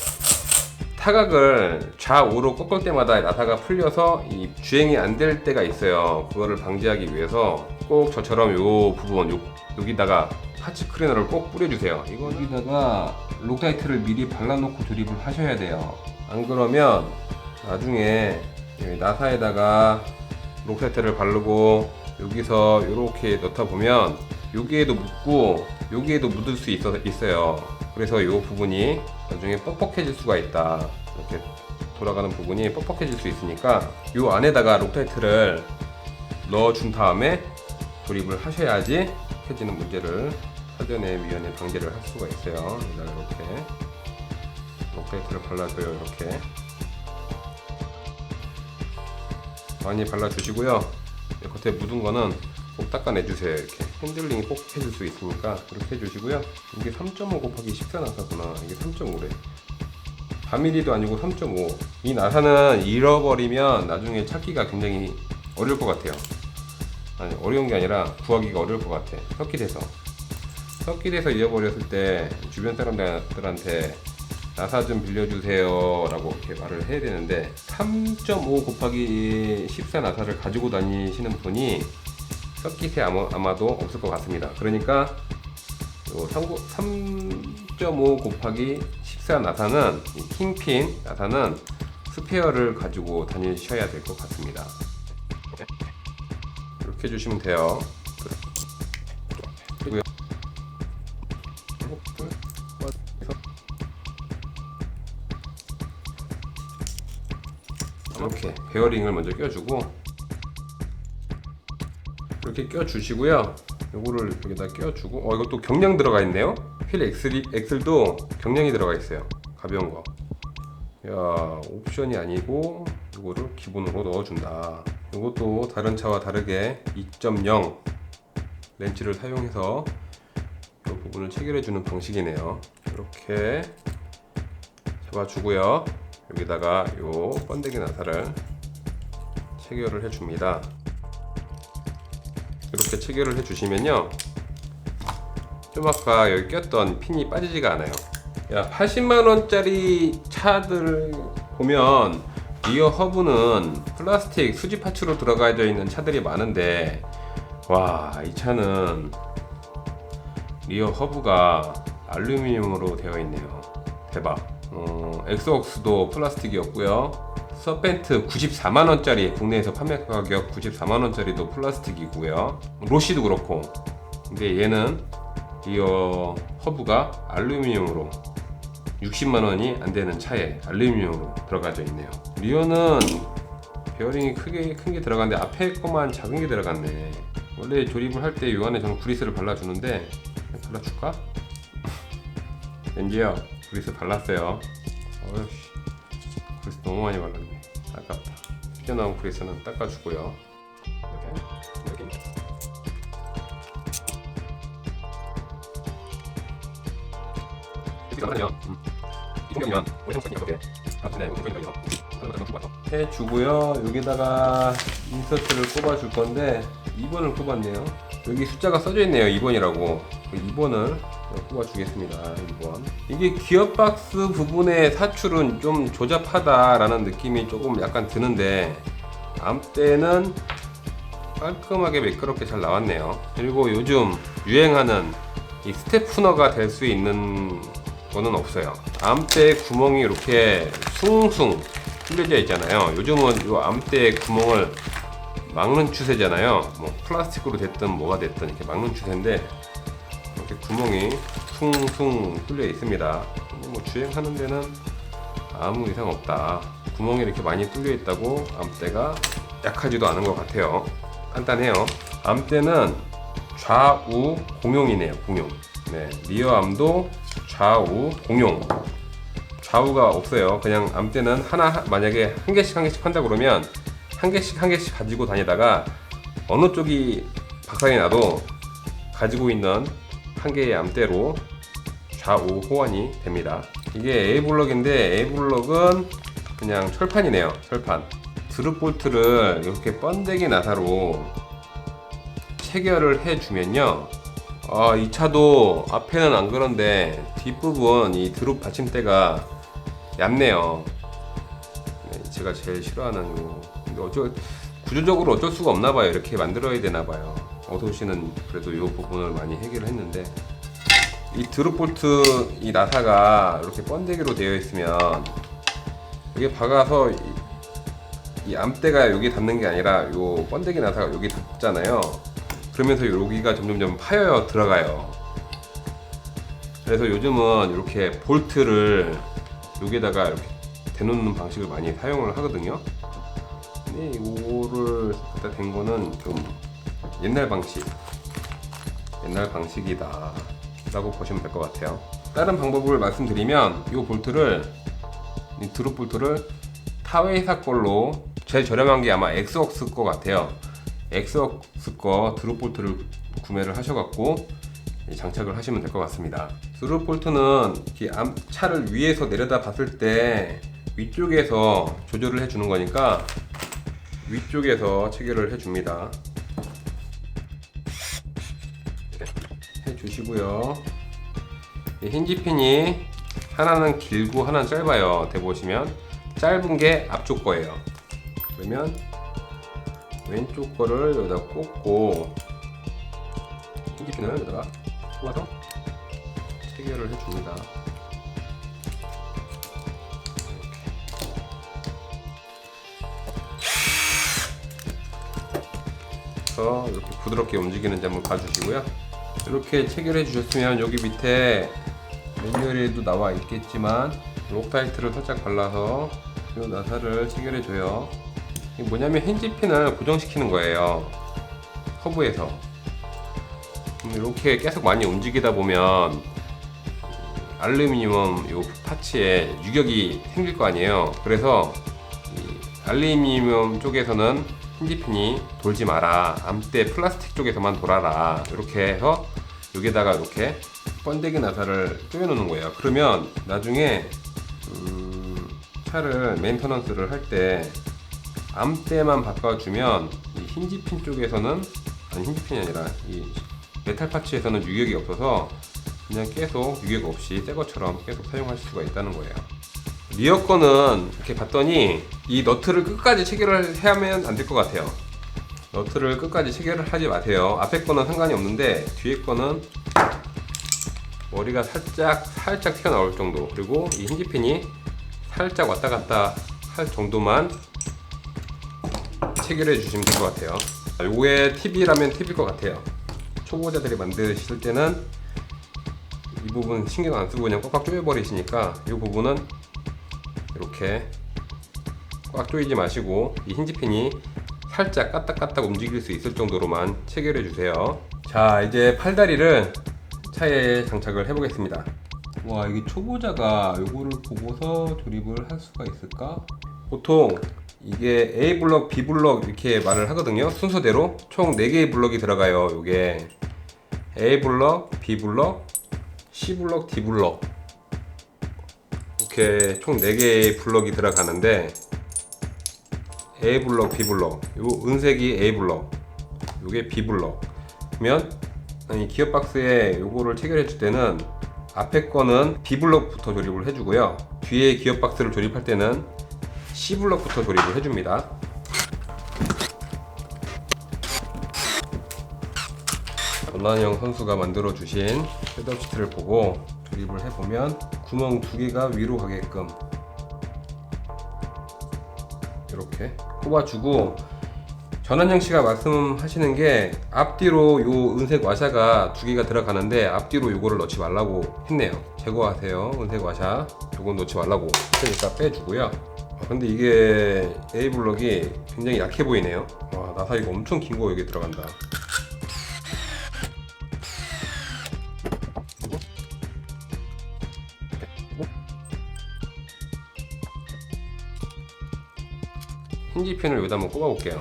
타각을 좌우로 꺾을 때마다 나사가 풀려서 이 주행이 안 될 때가 있어요. 그거를 방지하기 위해서 꼭 저처럼 요 부분 여기다가 파츠 클리너를 꼭 뿌려주세요. 이거 여기다가 록타이트를 미리 발라놓고 조립을 하셔야 돼요. 안 그러면 나중에 나사에다가 록타이트를 바르고 여기서 이렇게 넣다 보면 여기에도 묻고 여기에도 묻을 수 있어요. 그래서 이 부분이 나중에 뻑뻑해질 수가 있다. 이렇게 돌아가는 부분이 뻑뻑해질 수 있으니까 이 안에다가 록타이트를 넣어준 다음에 조립을 하셔야지 뻑뻑해지는 문제를 사전에 미연에 방지를 할 수가 있어요. 이렇게 록타이트를 발라줘요. 이렇게 많이 발라주시고요. 겉에 묻은 거는 꼭 닦아내주세요. 이렇게 핸들링이 꼭 해줄 수 있으니까 그렇게 해주시고요. 이게 3.5 곱하기 14 나사구나. 이게 3.5래. 4mm도 아니고 3.5. 이 나사는 잃어버리면 나중에 찾기가 굉장히 어려울 것 같아요. 아니, 어려운 게 아니라 구하기가 어려울 것 같아. 서킷에서 잃어버렸을 때 주변 사람들한테 나사 좀 빌려주세요 라고 이렇게 말을 해야 되는데 3.5 곱하기 14 나사를 가지고 다니시는 분이 서킷에 아마도 없을 것 같습니다. 그러니까 3.5 곱하기 14 나사는 이 킹핀 나사는 스페어를 가지고 다니셔야 될 것 같습니다. 이렇게 해주시면 돼요. 그리고요. 이렇게 베어링을 먼저 껴주고 이렇게 껴주시고요. 요거를 여기다 껴주고 이것도 경량 들어가 있네요. 휠 엑셀도 경량이 들어가 있어요. 가벼운 거. 야, 옵션이 아니고 요거를 기본으로 넣어준다. 요것도 다른 차와 다르게 2.0 렌치를 사용해서 이 부분을 체결해주는 방식이네요. 이렇게 잡아주고요. 여기다가 요 번데기 나사를 체결을 해줍니다. 이렇게 체결을 해주시면요, 좀 아까 여기 꼈던 핀이 빠지지가 않아요. 야, 80만원짜리 차들 보면 리어 허브는 플라스틱 수지 파츠로 들어가져 있는 차들이 많은데, 와, 이 차는 리어 허브가 알루미늄으로 되어 있네요. 대박. 엑소웍스도 플라스틱이었고요. 서펜트 94만원짜리, 국내에서 판매 가격 94만원짜리도 플라스틱이고요. 로시도 그렇고. 근데 얘는 리어 허브가 알루미늄으로 60만원이 안되는 차에 알루미늄으로 들어가져 있네요. 리어는 베어링이 큰 게 들어갔는데 앞에 거만 작은 게 들어갔네. 원래 조립을 할 때 이 안에 저는 그리스를 발라주는데, 발라줄까? 왠지요, 그리스 발랐어요. 어이씨, 그리스 너무 많이 발랐네. 아깝다. 튀어나온 그리스는 닦아주고요. 이렇게. 해주고요. 여기다가 인서트를 꼽아줄 건데 2번을 꼽았네요. 여기 숫자가 써져 있네요. 2번이라고. 2번을 꼽아주겠습니다. 2번. 이게 기어박스 부분의 사출은 좀 조잡하다라는 느낌이 조금 약간 드는데, 암대는 깔끔하게 매끄럽게 잘 나왔네요. 그리고 요즘 유행하는 이 스테프너가 될 수 있는 거는 없어요. 암대 구멍이 이렇게 숭숭 뚫려져 있잖아요. 요즘은 이 암대 구멍을 막는 추세잖아요. 뭐 플라스틱으로 됐든 뭐가 됐든 이렇게 막는 추세인데, 이렇게 구멍이 숭숭 뚫려 있습니다. 뭐 주행하는 데는 아무 이상 없다. 구멍이 이렇게 많이 뚫려 있다고 암대가 약하지도 않은 것 같아요. 간단해요. 암대는 좌우 공용이네요. 공용. 네, 리어암도 좌우 공용. 좌우가 없어요. 그냥 암대는 하나, 만약에 한 개씩 한다 그러면 한 개씩 가지고 다니다가 어느 쪽이 박살이 나도 가지고 있는 한 개의 암대로 좌우 호환이 됩니다. 이게 A블럭인데 A블럭은 그냥 철판이네요. 철판. 드롭 볼트를 이렇게 번데기 나사로 체결을 해주면요, 이 차도 앞에는 안 그런데 뒷부분 이 드롭 받침대가 얇네요. 네, 제가 제일 싫어하는 구조적으로 어쩔 수가 없나봐요. 이렇게 만들어야 되나봐요. 어도시는 그래도 이 부분을 많이 해결을 했는데, 이 드롭 볼트 이 나사가 이렇게 번데기로 되어 있으면 이게 박아서 이 암대가 여기 닿는 게 아니라 요 번데기 나사가 여기 닿잖아요. 그러면서 여기가 점점 파여 들어가요. 그래서 요즘은 이렇게 볼트를 여기다가 이렇게 대놓는 방식을 많이 사용을 하거든요. 근데 이거를 갖다 댄 거는 좀 옛날 방식이다 라고 보시면 될 것 같아요. 다른 방법을 말씀드리면 이 드롭 볼트를 타회사 걸로 제일 저렴한 게 아마 엑스웍스 거 같아요. 엑스웍스 거 드롭 볼트를 구매를 하셔갖고 장착을 하시면 될 것 같습니다. 드롭 볼트는 차를 위에서 내려다 봤을 때 위쪽에서 조절을 해주는 거니까 위쪽에서 체결을 해줍니다. 해주시고요. 힌지핀이 하나는 길고 하나는 짧아요. 대보시면 짧은 게 앞쪽 거예요. 그러면 왼쪽 거를 여기다 꽂고 힌지핀을 여기다가 꽂아서 체결을 해줍니다. 이렇게 부드럽게 움직이는지 한번 봐주시고요. 이렇게 체결해 주셨으면 여기 밑에 매뉴얼에도 나와 있겠지만 록타이트를 살짝 발라서 이 나사를 체결해 줘요. 이게 뭐냐면 힌지핀을 고정시키는 거예요. 허브에서. 이렇게 계속 많이 움직이다 보면 알루미늄 요 파츠에 유격이 생길 거 아니에요. 그래서 이 알루미늄 쪽에서는 힌지핀이 돌지 마라, 암대 플라스틱 쪽에서만 돌아라, 이렇게 해서 여기다가 이렇게 번데기 나사를 쪼여 놓는 거예요. 그러면 나중에 차를 메인터넌스를 할 때 암대만 바꿔주면 이 힌지핀 쪽에서는, 아니 힌지핀이 아니라 이 메탈 파츠에서는 유격이 없어서 그냥 계속 유격 없이 새 것처럼 계속 사용하실 수가 있다는 거예요. 리어 거는 이렇게 봤더니 이 너트를 끝까지 체결을 하면 안 될 것 같아요. 너트를 끝까지 체결을 하지 마세요. 앞에 거는 상관이 없는데 뒤에 거는 머리가 살짝 튀어나올 정도, 그리고 이 힌지핀이 살짝 왔다 갔다 할 정도만 체결해 주시면 될 것 같아요. 요게 팁이라면 팁일 것 같아요. 초보자들이 만드실 때는 이 부분 신경 안 쓰고 그냥 꽉꽉 조여 버리시니까 이 부분은 이렇게 꽉 조이지 마시고 이 힌지핀이 살짝 까딱까딱 움직일 수 있을 정도로만 체결해 주세요. 자, 이제 팔다리를 차에 장착을 해 보겠습니다. 와, 이게 초보자가 요거를 보고서 조립을 할 수가 있을까? 보통 이게 A 블럭, B 블럭 이렇게 말을 하거든요. 순서대로 총 4개의 블럭이 들어가요. 요게 A 블럭, B 블럭, C 블럭, D 블럭, 이렇게 총 4개의 블럭이 들어가는데 A 블럭, B 블럭, 요 은색이 A 블럭, 요게 B 블럭. 그러면 이 기어박스에 요거를 체결해 줄 때는 앞에 거는 B 블럭부터 조립을 해주고요. 뒤에 기어박스를 조립할 때는 C 블럭부터 조립을 해줍니다. 전난영 선수가 만들어 주신 셋업 시트를 보고 조립을 해보면 구멍 2개가 위로 가게끔 이렇게 꼽아주고, 전한영 씨가 말씀하시는 게 앞뒤로 요 은색 와샤가 2개가 들어가는데 앞뒤로 요거를 넣지 말라고 했네요. 제거하세요. 은색 와샷 요건 놓지 말라고 했으니까 빼주고요. 근데 이게 A블럭이 굉장히 약해 보이네요. 와, 나사 이거 엄청 긴 거 여기 들어간다. 힌지핀을 여기다 한번 꼽아 볼게요.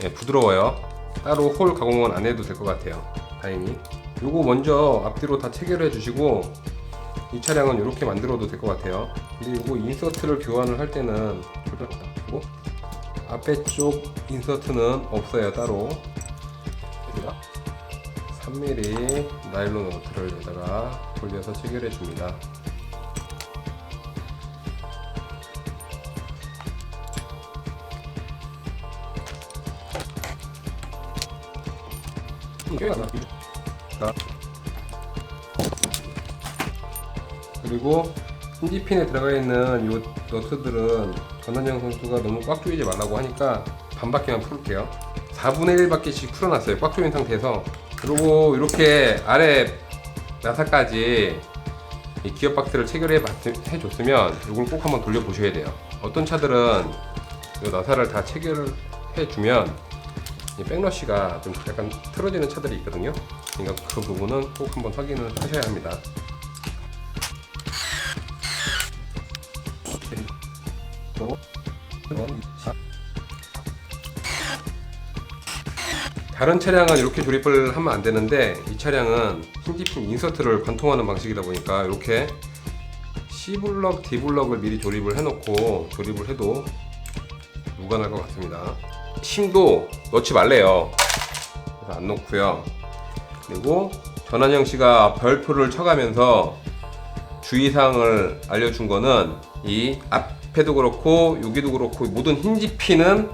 예, 부드러워요. 따로 홀 가공은 안 해도 될 것 같아요. 다행히. 요거 먼저 앞뒤로 다 체결해 주시고 이 차량은 이렇게 만들어도 될 것 같아요. 근데 이거 인서트를 교환을 할 때는 그리고 앞에 쪽 인서트는 없어요. 따로 3mm 나일론 너트를 여기다가 돌려서 체결해 줍니다. 그리고 힌지핀에 들어가 있는 이 너트들은 전환영 선수가 너무 꽉 조이지 말라고 하니까 반바퀴만 풀게요. 4분의 1바퀴씩 풀어놨어요. 꽉 조인 상태에서. 그리고 이렇게 아래 나사까지 이 기어 박스를 체결해 줬으면 이걸 꼭 한번 돌려 보셔야 돼요. 어떤 차들은 이 나사를 다 체결해 주면 이 백러쉬가 좀 약간 틀어지는 차들이 있거든요. 그러니까 그 부분은 꼭 한번 확인을 하셔야 합니다. 다른 차량은 이렇게 조립을 하면 안 되는데 이 차량은 힌지핀 인서트를 관통하는 방식이다 보니까 이렇게 C블럭, D블럭을 미리 조립을 해놓고 조립을 해도 무관할 것 같습니다. 심도 넣지 말래요. 그래서 안 넣고요. 그리고 전환영 씨가 별표를 쳐가면서 주의사항을 알려준 거는 이 앞에도 그렇고 여기도 그렇고 모든 힌지핀은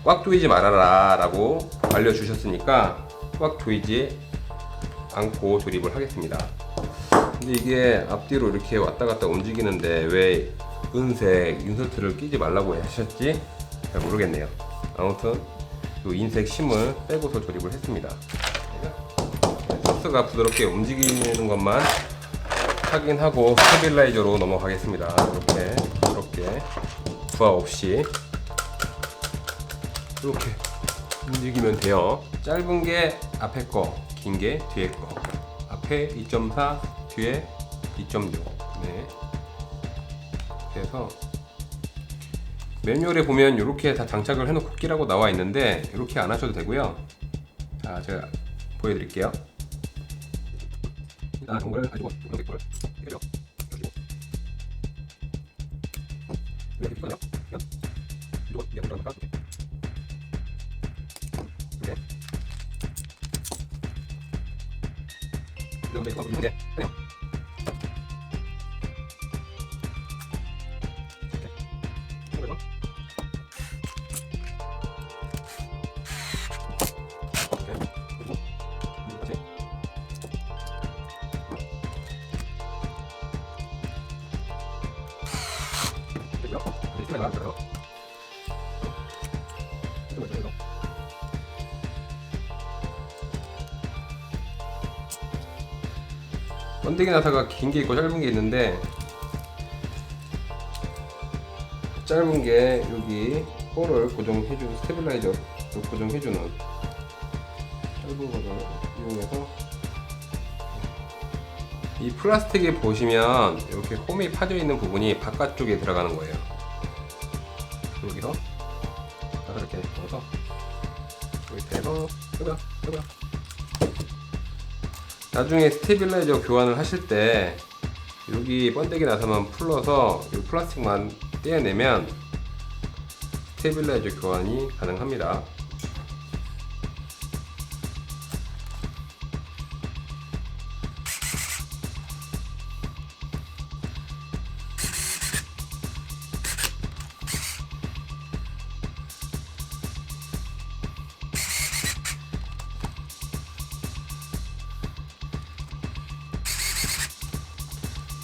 꽉 조이지 말아라 라고 알려주셨으니까 꽉 조이지 않고 조립을 하겠습니다. 근데 이게 앞뒤로 이렇게 왔다 갔다 움직이는데 왜 은색 인서트를 끼지 말라고 하셨지? 잘 모르겠네요. 아무튼 이 인색 심을 빼고서 조립을 했습니다. 서스가 부드럽게 움직이는 것만 확인하고 스테빌라이저로 넘어가겠습니다. 이렇게 부드럽게 부하 없이 이렇게 움직이면 돼요. 짧은 게 앞에 거, 긴 게 뒤에 거. 앞에 2.4, 뒤에 2.6. 네. 그래서 매뉴얼에 보면 이렇게 다 장착을 해놓고 끼라고 나와 있는데 이렇게 안 하셔도 되고요. 자, 제가 보여드릴게요. 일단 동그를 가지고 이렇게 볼 이렇게 가지고 이렇게 피거든요. 이거 이게 들어갈까? 이렇게 이렇게 이거 이렇게 그냥 번데기 나사가 긴 게 있고 짧은 게 있는데 짧은 게 여기 볼을 고정해주는 스테빌라이저를 고정해주는 짧은 거를 이용해서 이 플라스틱에 보시면 이렇게 홈이 파져 있는 부분이 바깥쪽에 들어가는 거예요. 여기서 이렇게 넣어서 여기 대서 끄고요. 나중에 스테빌라이저 교환을 하실 때 여기 번데기 나사만 풀러서 이 플라스틱만 떼어내면 스테빌라이저 교환이 가능합니다.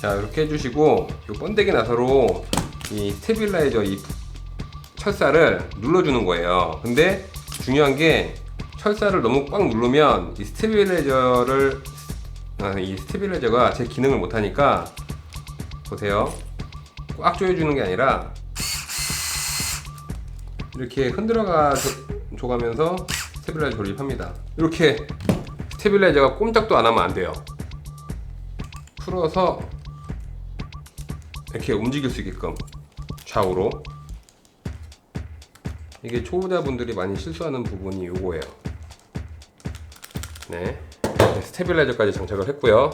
자, 이렇게 해주시고 이 번데기 나사로 이 스테빌라이저 이 철사를 눌러주는 거예요. 근데 중요한 게 철사를 너무 꽉 누르면 이 스테빌라이저를 이 스테빌라이저가 제 기능을 못하니까 보세요. 꽉 조여주는 게 아니라 이렇게 흔들어가 줘가면서 스테빌라이저 조립합니다. 이렇게 스테빌라이저가 꼼짝도 안 하면 안 돼요. 풀어서 이렇게 움직일 수 있게끔 좌우로. 이게 초보자분들이 많이 실수하는 부분이 요거예요. 네, 스테빌라이저까지 장착을 했고요.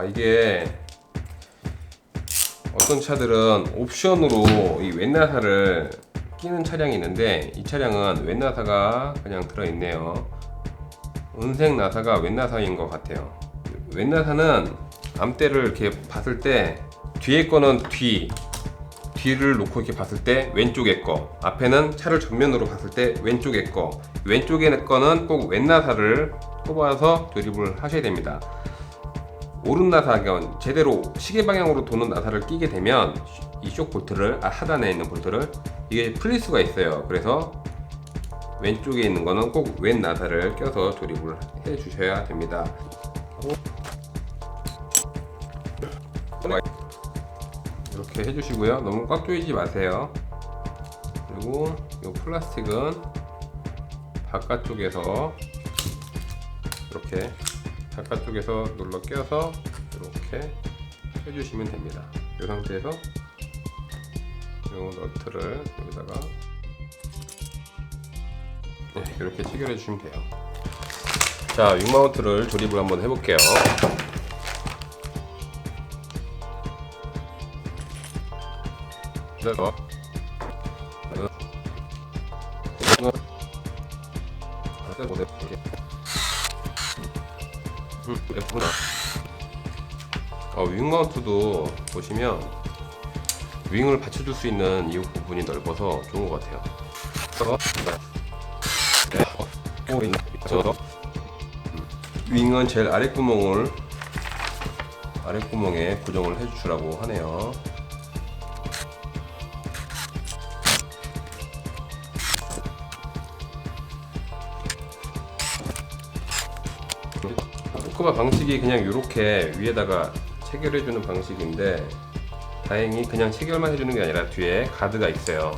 이게 어떤 차들은 옵션으로 이 웬나사를 끼는 차량이 있는데, 이 차량은 웬나사가 그냥 들어있네요. 은색 나사가 웬나사인 것 같아요. 웬나사는 암대를 이렇게 봤을 때 뒤에 거는 뒤를 놓고 이렇게 봤을 때 왼쪽에 거, 앞에는 차를 전면으로 봤을 때 왼쪽에 거, 왼쪽에 거는 꼭 왼나사를 뽑아서 조립을 하셔야 됩니다. 오른 나사건 제대로 시계 방향으로 도는 나사를 끼게 되면 이 쇼 볼트를 하단에 있는 볼트를 이게 풀릴 수가 있어요. 그래서 왼쪽에 있는 거는 꼭 왼 나사를 껴서 조립을 해 주셔야 됩니다. 이렇게 해주시고요. 너무 꽉 조이지 마세요. 그리고 이 플라스틱은 바깥쪽에서 이렇게 바깥쪽에서 눌러 껴서 이렇게 해주시면 됩니다. 이 상태에서 이 너트를 여기다가 이렇게 체결해 주시면 돼요. 자, 윙마운트를 조립을 한번 해볼게요. 윙마운트도 보시면 윙을 받쳐줄 수 있는 이 부분이 넓어서 좋은 것 같아요. 윙은 제일 아랫구멍에 고정을 해주라고 하네요. 토크바 방식이 그냥 이렇게 위에다가 체결해주는 방식인데, 다행히 그냥 체결만 해주는 게 아니라 뒤에 가드가 있어요.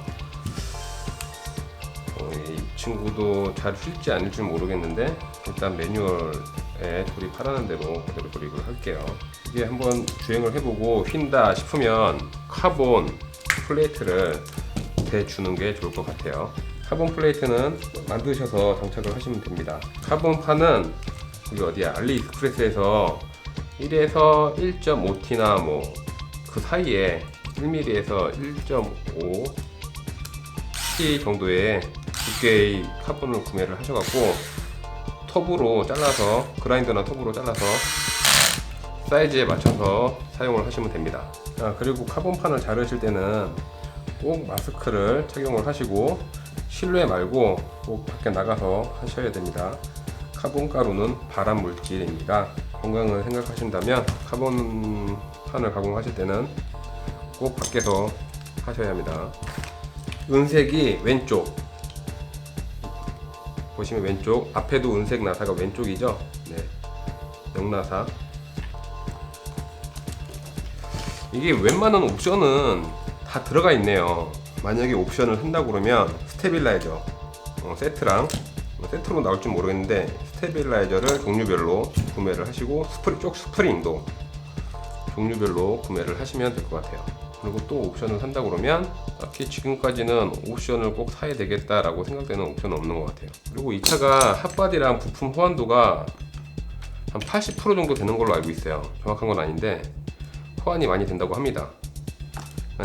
이 친구도 잘 쓸지 아닐지 모르겠는데 일단 매뉴얼에 조립하라는 대로 그대로 조립을 할게요. 이게 한번 주행을 해보고 휜다 싶으면 카본 플레이트를 대주는 게 좋을 것 같아요. 카본 플레이트는 만드셔서 장착을 하시면 됩니다. 카본판은 여기 어디야, 알리익스프레스에서 1에서 1.5T나 뭐 그 사이에 1mm에서 1.5T 정도의 두께의 카본을 구매를 하셔갖고 톱으로 잘라서, 그라인더나 톱으로 잘라서 사이즈에 맞춰서 사용을 하시면 됩니다. 그리고 카본판을 자르실 때는 꼭 마스크를 착용을 하시고 실외 말고 꼭 밖에 나가서 하셔야 됩니다. 카본 가루는 발암 물질입니다. 건강을 생각하신다면 카본판을 가공하실 때는 꼭 밖에서 하셔야 합니다. 은색이 왼쪽, 보시면 왼쪽, 앞에도 은색 나사가 왼쪽이죠. 네, 영나사. 이게 웬만한 옵션은 다 들어가 있네요. 만약에 옵션을 한다고 그러면 스테빌라이저 세트랑, 세트로 나올 줄 모르겠는데 스테빌라이저를 종류별로 구매를 하시고 쪽 스프링도 종류별로 구매를 하시면 될 것 같아요. 그리고 또 옵션을 산다 그러면 딱히 지금까지는 옵션을 꼭 사야 되겠다라고 생각되는 옵션은 없는 것 같아요. 그리고 이 차가 핫바디랑 부품 호환도가 한 80% 정도 되는 걸로 알고 있어요. 정확한 건 아닌데 호환이 많이 된다고 합니다.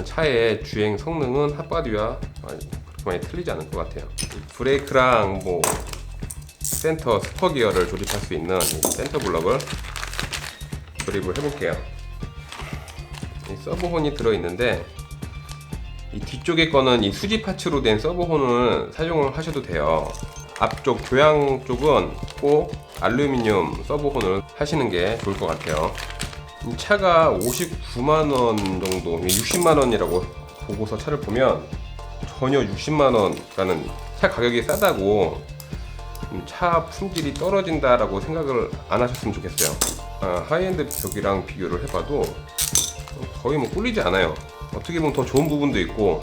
차의 주행 성능은 핫바디와 그렇게 많이 틀리지 않을 것 같아요. 브레이크랑 뭐 센터 스퍼 기어를 조립할 수 있는 이 센터 블럭을 조립을 해볼게요. 이 서브혼이 들어있는데 이 뒤쪽에 거는 이 수지 파츠로 된 서브혼을 사용을 하셔도 돼요. 앞쪽 교양 쪽은 꼭 알루미늄 서브혼을 하시는 게 좋을 것 같아요. 이 차가 59만원 정도, 60만원이라고 보고서 차를 보면 전혀 60만원이라는 차 가격이 싸다고 차 품질이 떨어진다라고 생각을 안 하셨으면 좋겠어요. 하이엔드 벽이랑 비교를 해봐도 거의 뭐 꿀리지 않아요. 어떻게 보면 더 좋은 부분도 있고,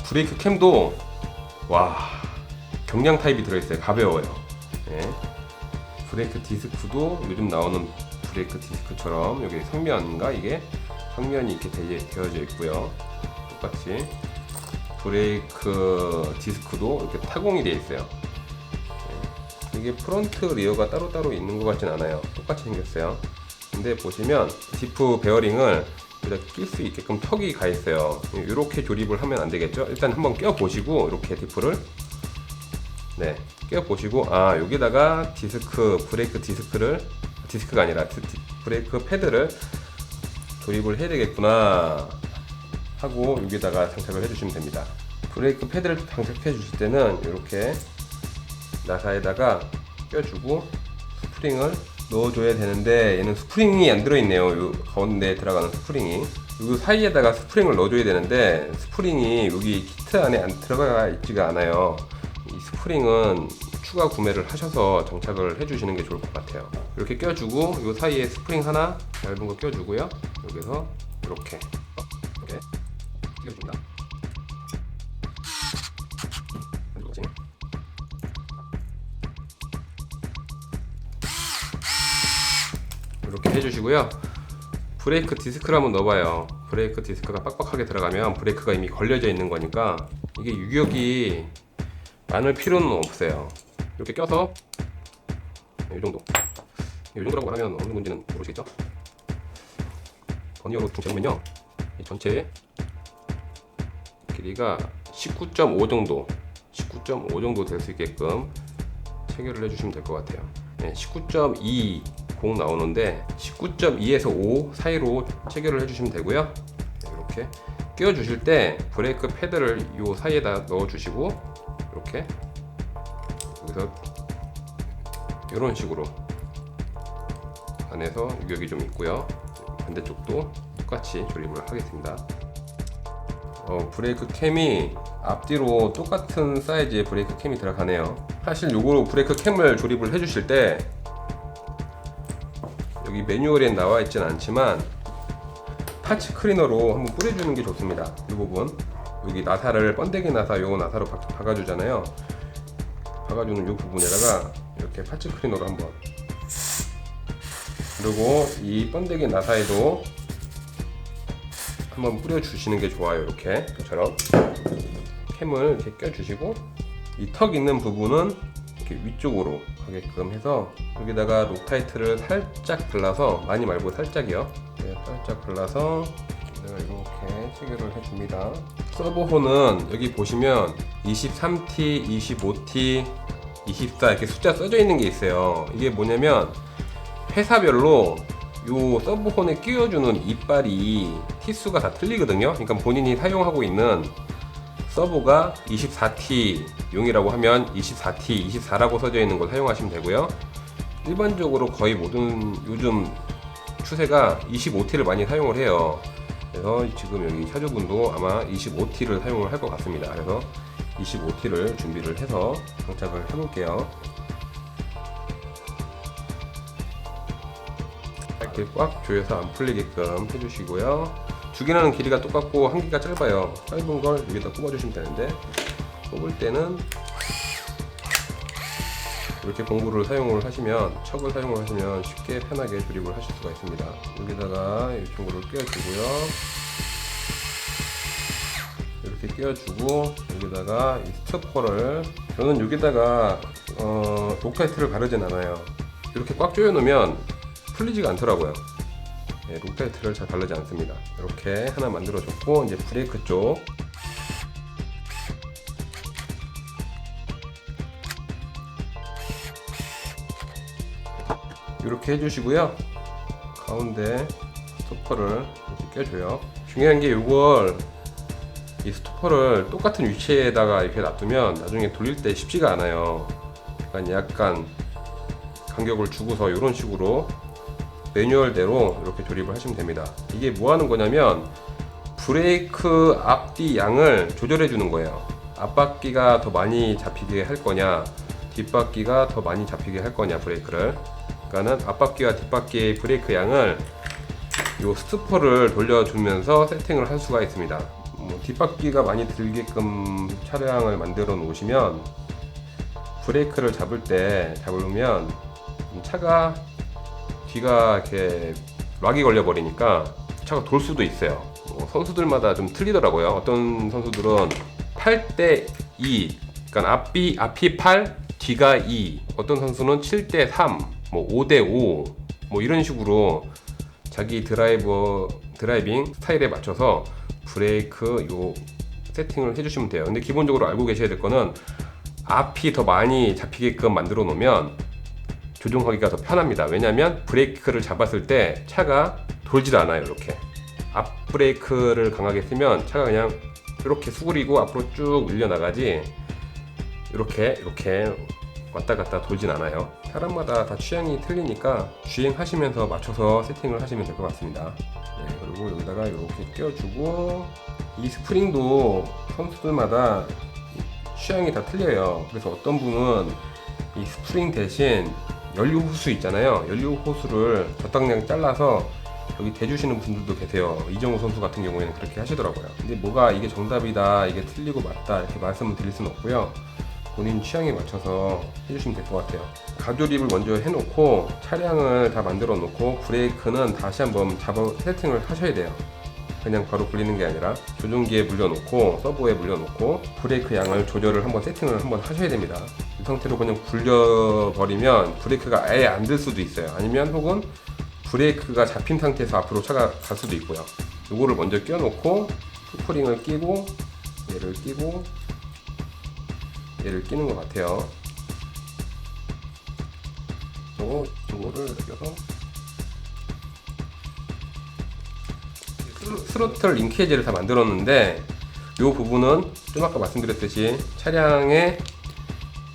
브레이크 캠도 와, 경량 타입이 들어있어요. 가벼워요. 네. 브레이크 디스크도 요즘 나오는 브레이크 디스크처럼 여기 성면인가, 이게 성면이 이렇게 되어져 있고요. 똑같이 브레이크 디스크도 이렇게 타공이 되어 있어요. 네. 이게 프론트 리어가 따로따로 있는 것 같진 않아요. 똑같이 생겼어요. 근데 보시면 디프 베어링을 낄 수 있게끔 턱이 가 있어요. 이렇게 조립을 하면 안 되겠죠? 일단 한번 껴 보시고, 이렇게 디프를 껴 보시고, 여기다가 브레이크 디스크가 아니라 브레이크 패드를 조립을 해야 되겠구나 하고 여기다가 장착을 해주시면 됩니다. 브레이크 패드를 장착해 주실 때는 이렇게 나사에다가 껴주고 스프링을 넣어줘야 되는데, 얘는 스프링이 안 들어있네요. 요 가운데 들어가는 스프링이, 요 사이에다가 스프링을 넣어줘야 되는데 스프링이 여기 키트 안에 안 들어가 있지가 않아요. 이 스프링은 추가 구매를 하셔서 장착을 해주시는 게 좋을 것 같아요. 이렇게 껴주고, 요 사이에 스프링 하나 얇은 거 껴주고요. 여기서 이렇게 껴줍니다. 이렇게 해주시고요. 브레이크 디스크를 한번 넣어봐요. 브레이크 디스크가 빡빡하게 들어가면 브레이크가 이미 걸려져 있는 거니까 이게 유격이 많을 필요는 없어요. 이렇게 껴서 이 정도라고 하면 어느 정도인지는 모르시겠죠? 버니어로 재보면요, 이 전체 길이가 19.5 정도 될 수 있게끔 체결을 해주시면 될 것 같아요. 19.20 나오는데 19.2에서 5 사이로 체결을 해주시면 되고요. 이렇게 끼워주실 때 브레이크 패드를 이 사이에다 넣어주시고, 이렇게 여기서 이런 식으로 안에서 유격이 좀 있고요. 반대쪽도 똑같이 조립을 하겠습니다. 브레이크 캠이 앞뒤로 똑같은 사이즈의 브레이크 캠이 들어가네요. 사실 요거 브레이크 캠을 조립을 해주실 때 여기 매뉴얼에 나와 있진 않지만 파츠 클리너로 한번 뿌려주는 게 좋습니다. 이 부분, 여기 나사를 번데기 나사, 요 나사로 박아주잖아요. 박아주는 이 부분에다가 이렇게 파츠 클리너로 한번, 그리고 이 번데기 나사에도 한번 뿌려주시는 게 좋아요. 이렇게 이처럼 캠을 이렇게 껴주시고, 이 턱 있는 부분은 이렇게 위쪽으로 가게끔 해서 여기다가 록타이트를 살짝 발라서, 많이 말고 살짝이요. 살짝 발라서 내가 이렇게 체결을 해줍니다. 서버호는 여기 보시면 23T, 25T, 24 이렇게 숫자 써져 있는 게 있어요. 이게 뭐냐면 회사별로 요 서브혼에 끼워주는 이빨이 티수가 다 틀리거든요. 그러니까 본인이 사용하고 있는 서브가 24T용이라고 하면 24T, 24라고 써져 있는 걸 사용하시면 되고요. 일반적으로 거의 모든 요즘 추세가 25T를 많이 사용을 해요. 그래서 지금 여기 차주분도 아마 25T를 사용을 할 것 같습니다. 그래서 25T를 준비를 해서 장착을 해볼게요. 이렇게 꽉 조여서 안 풀리게끔 해주시고요. 두 개는 길이가 똑같고 한 개가 짧아요. 짧은 걸 여기다 꼽아주시면 되는데, 꼽을 때는 이렇게 공구를 사용을 하시면, 척을 사용을 하시면 쉽게 편하게 조립을 하실 수가 있습니다. 여기다가 이 친구를 끼워주고요. 이렇게 끼워주고, 여기다가 이 스토퍼를, 저는 여기다가 록타이트를 바르진 않아요. 이렇게 꽉 조여 놓으면 풀리지가 않더라고요. 록타이트를 잘 바르지 않습니다. 이렇게 하나 만들어 줬고, 이제 브레이크 쪽 이렇게 해주시고요. 가운데 스토퍼를 이렇게 껴줘요. 중요한 게 이걸, 이 스토퍼를 똑같은 위치에다가 이렇게 놔두면 나중에 돌릴 때 쉽지가 않아요. 약간 간격을 주고서 이런 식으로 매뉴얼대로 이렇게 조립을 하시면 됩니다. 이게 뭐 하는 거냐면 브레이크 앞뒤 양을 조절해 주는 거예요. 앞바퀴가 더 많이 잡히게 할 거냐, 뒷바퀴가 더 많이 잡히게 할 거냐, 브레이크를 그러니까는 앞바퀴와 뒷바퀴의 브레이크 양을 요 스토퍼를 돌려주면서 세팅을 할 수가 있습니다. 뒷바퀴가 많이 들게끔 차량을 만들어 놓으시면 브레이크를 잡으면 차가 뒤가 이렇게 락이 걸려 버리니까 차가 돌 수도 있어요. 선수들마다 좀 틀리더라고요. 어떤 선수들은 8대2, 그러니까 앞이 8, 뒤가 2, 어떤 선수는 7대3, 5대5 이런 식으로 자기 드라이빙 스타일에 맞춰서 브레이크 요 세팅을 해주시면 돼요. 근데 기본적으로 알고 계셔야 될 거는 앞이 더 많이 잡히게끔 만들어 놓으면 조종하기가 더 편합니다. 왜냐하면 브레이크를 잡았을 때 차가 돌질 않아요. 이렇게 앞 브레이크를 강하게 쓰면 차가 그냥 이렇게 수그리고 앞으로 쭉 밀려나가지 이렇게 왔다 갔다 돌진 않아요. 사람마다 다 취향이 틀리니까 주행하시면서 맞춰서 세팅을 하시면 될 것 같습니다. 네, 그리고 여기다가 이렇게 껴주고, 이 스프링도 선수들마다 취향이 다 틀려요. 그래서 어떤 분은 이 스프링 대신 연료 호스 있잖아요. 연료 호스를 적당량 잘라서 여기 대주시는 분들도 계세요. 이정우 선수 같은 경우에는 그렇게 하시더라고요. 근데 뭐가 이게 정답이다, 이게 틀리고 맞다 이렇게 말씀을 드릴 수는 없고요. 본인 취향에 맞춰서 해주시면 될 것 같아요. 가조립을 먼저 해놓고 차량을 다 만들어 놓고 브레이크는 다시 한번 세팅을 하셔야 돼요. 그냥 바로 굴리는 게 아니라 조종기에 물려놓고 서버에 물려놓고 브레이크 양을 조절을 한번 세팅을 한번 하셔야 됩니다. 이 상태로 그냥 굴려버리면 브레이크가 아예 안 들 수도 있어요. 아니면 혹은 브레이크가 잡힌 상태에서 앞으로 차가 갈 수도 있고요. 요거를 먼저 껴놓고 스프링을 끼고 얘를 끼는 것 같아요. 요거를 껴서 스로틀 링케이지를 다 만들었는데, 요 부분은 좀 아까 말씀드렸듯이 차량에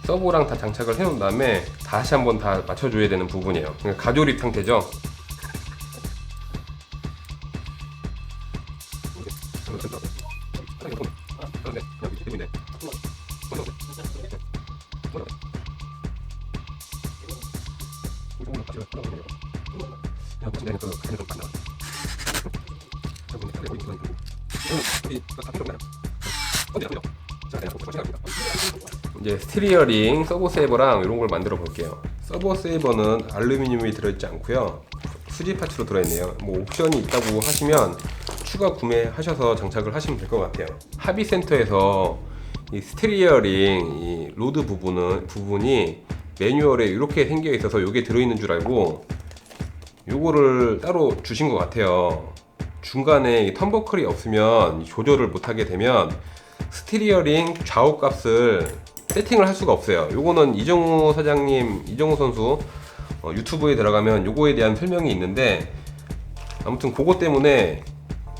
서버랑 다 장착을 해놓은 다음에 다시 한번 다 맞춰줘야 되는 부분이에요. 그러니까 가조립 상태죠. 이제 스티리어링, 서버 세이버랑 이런 걸 만들어 볼게요. 서버 세이버는 알루미늄이 들어있지 않고요, 수지 파츠로 들어있네요. 옵션이 있다고 하시면 추가 구매하셔서 장착을 하시면 될 것 같아요. 합의센터에서 이 스티리어링 이 로드 부분이 매뉴얼에 이렇게 생겨 있어서 이게 들어있는 줄 알고 요거를 따로 주신 것 같아요. 중간에 이 턴버클이 없으면 조절을 못하게 되면 스티리어링 좌우 값을 세팅을 할 수가 없어요. 요거는 이정우 선수 유튜브에 들어가면 요거에 대한 설명이 있는데, 아무튼 그거 때문에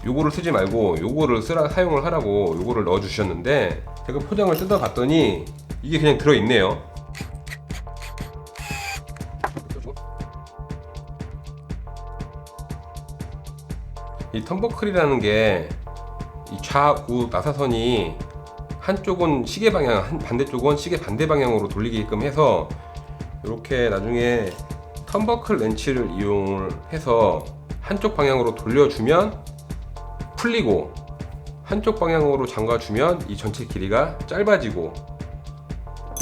요거를 쓰지 말고 요거를 사용을 하라고 요거를 넣어 주셨는데, 제가 포장을 뜯어 봤더니 이게 그냥 들어 있네요. 이 턴버클이라는 게 이 좌우 나사선이 한쪽은 시계 방향, 반대쪽은 시계 반대 방향으로 돌리게끔 해서 이렇게 나중에 턴버클 렌치를 이용을 해서 한쪽 방향으로 돌려주면 풀리고, 한쪽 방향으로 잠가주면 이 전체 길이가 짧아지고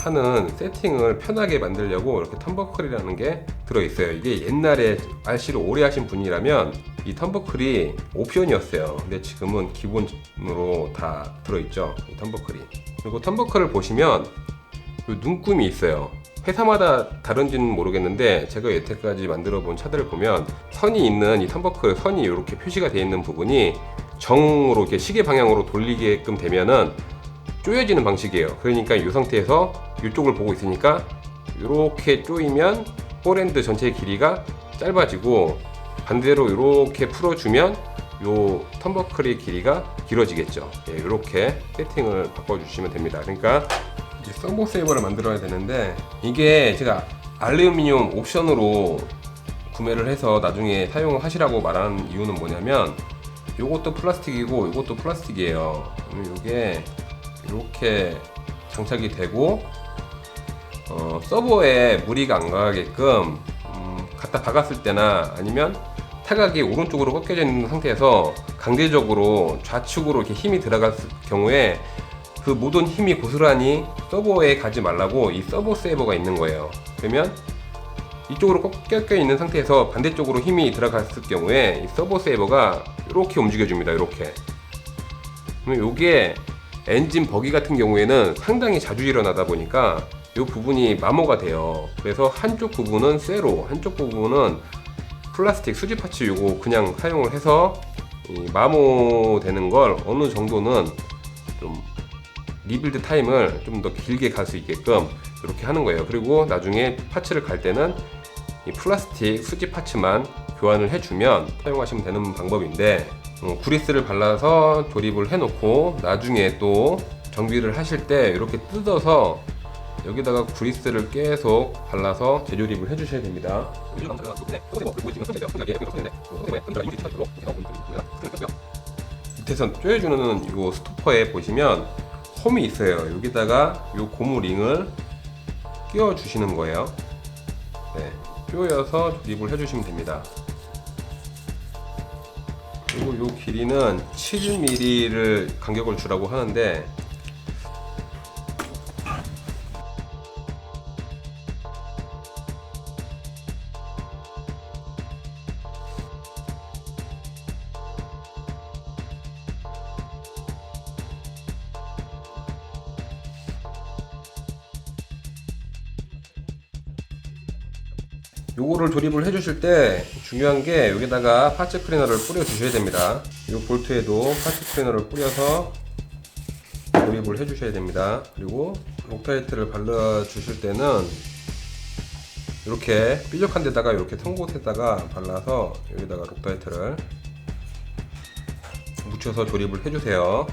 하는 세팅을 편하게 만들려고 이렇게 턴버클이라는 게 들어있어요. 이게 옛날에 RC를 오래 하신 분이라면 이 턴버클이 옵션이었어요. 근데 지금은 기본으로 다 들어있죠, 이 턴버클이. 그리고 턴버클을 보시면 눈금이 있어요. 회사마다 다른지는 모르겠는데 제가 여태까지 만들어 본 차들을 보면 선이 있는 이 턴버클 선이 이렇게 표시가 되어 있는 부분이 정으로 이렇게 시계 방향으로 돌리게끔 되면은 조여지는 방식이에요. 그러니까 이 상태에서 이쪽을 보고 있으니까 이렇게 조이면 볼엔드 전체의 길이가 짧아지고, 반대로 이렇게 풀어주면 이 턴버클의 길이가 길어지겠죠. 이렇게 세팅을 바꿔주시면 됩니다. 그러니까 이제 서버 세이버를 만들어야 되는데, 이게 제가 알루미늄 옵션으로 구매를 해서 나중에 사용을 하시라고 말하는 이유는 뭐냐면, 요것도 플라스틱이고 요것도 플라스틱이에요. 요게 이렇게 장착이 되고 서버에 무리가 안 가게끔 갖다 박았을 때나 아니면 타각이 오른쪽으로 꺾여져 있는 상태에서 강제적으로 좌측으로 이렇게 힘이 들어갈 경우에 그 모든 힘이 고스란히 서버에 가지 말라고 이 서버 세이버가 있는 거예요. 그러면 이쪽으로 꺾여 있는 상태에서 반대쪽으로 힘이 들어갔을 경우에 이 서버 세이버가 이렇게 움직여줍니다. 이렇게. 그러면 이게 엔진 버기 같은 경우에는 상당히 자주 일어나다 보니까 이 부분이 마모가 돼요. 그래서 한쪽 부분은 쇠로, 한쪽 부분은 플라스틱 수지 파츠 요거 그냥 사용을 해서 이 마모 되는 걸 어느 정도는 좀 리빌드 타임을 좀 더 길게 갈 수 있게끔 이렇게 하는 거예요. 그리고 나중에 파츠를 갈 때는 이 플라스틱 수지 파츠만 교환을 해주면 사용하시면 되는 방법인데, 그리스를 발라서 조립을 해놓고 나중에 또 정비를 하실 때 이렇게 뜯어서 여기다가 그리스를 계속 발라서 재조립을 해주셔야 됩니다. 밑에선 조여주는 이 스토퍼에 보시면 홈이 있어요. 여기다가 이 고무 링을 끼워 주시는 거예요. 네, 조여서 조립을 해주시면 됩니다. 그리고 이 길이는 7mm를 간격을 주라고 하는데, 요거를 조립을 해주실 때 중요한 게 여기다가 파츠 클리너를 뿌려 주셔야 됩니다. 이 볼트에도 파츠 클리너를 뿌려서 조립을 해 주셔야 됩니다. 그리고 록타이트를 발라 주실 때는 이렇게 뾰족한 데다가 이렇게 선 곳에다가 발라서 여기다가 록타이트를 묻혀서 조립을 해 주세요.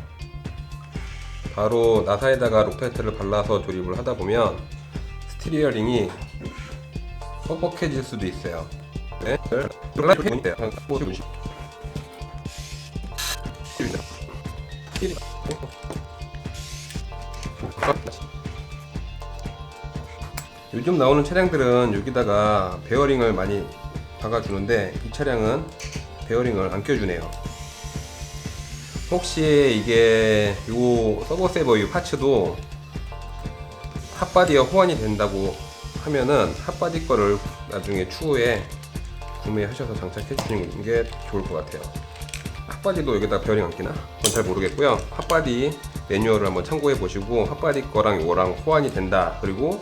바로 나사에다가 록타이트를 발라서 조립을 하다 보면 스티리어링이 뻑뻑해질 수도 있어요. 네. 요즘 나오는 차량들은 여기다가 베어링을 많이 박아주는데 이 차량은 베어링을 안 껴주네요. 혹시 이게 요 서버 세이버 이 파츠도 핫바디와 호환이 된다고 하면은 핫바디 거를 나중에 추후에 구매하셔서 장착해 주시는 게 좋을 것 같아요. 핫바디도 여기다 베어링 안 끼나? 그건 잘 모르겠고요. 핫바디 매뉴얼을 한번 참고해 보시고 핫바디 거랑 이거랑 호환이 된다, 그리고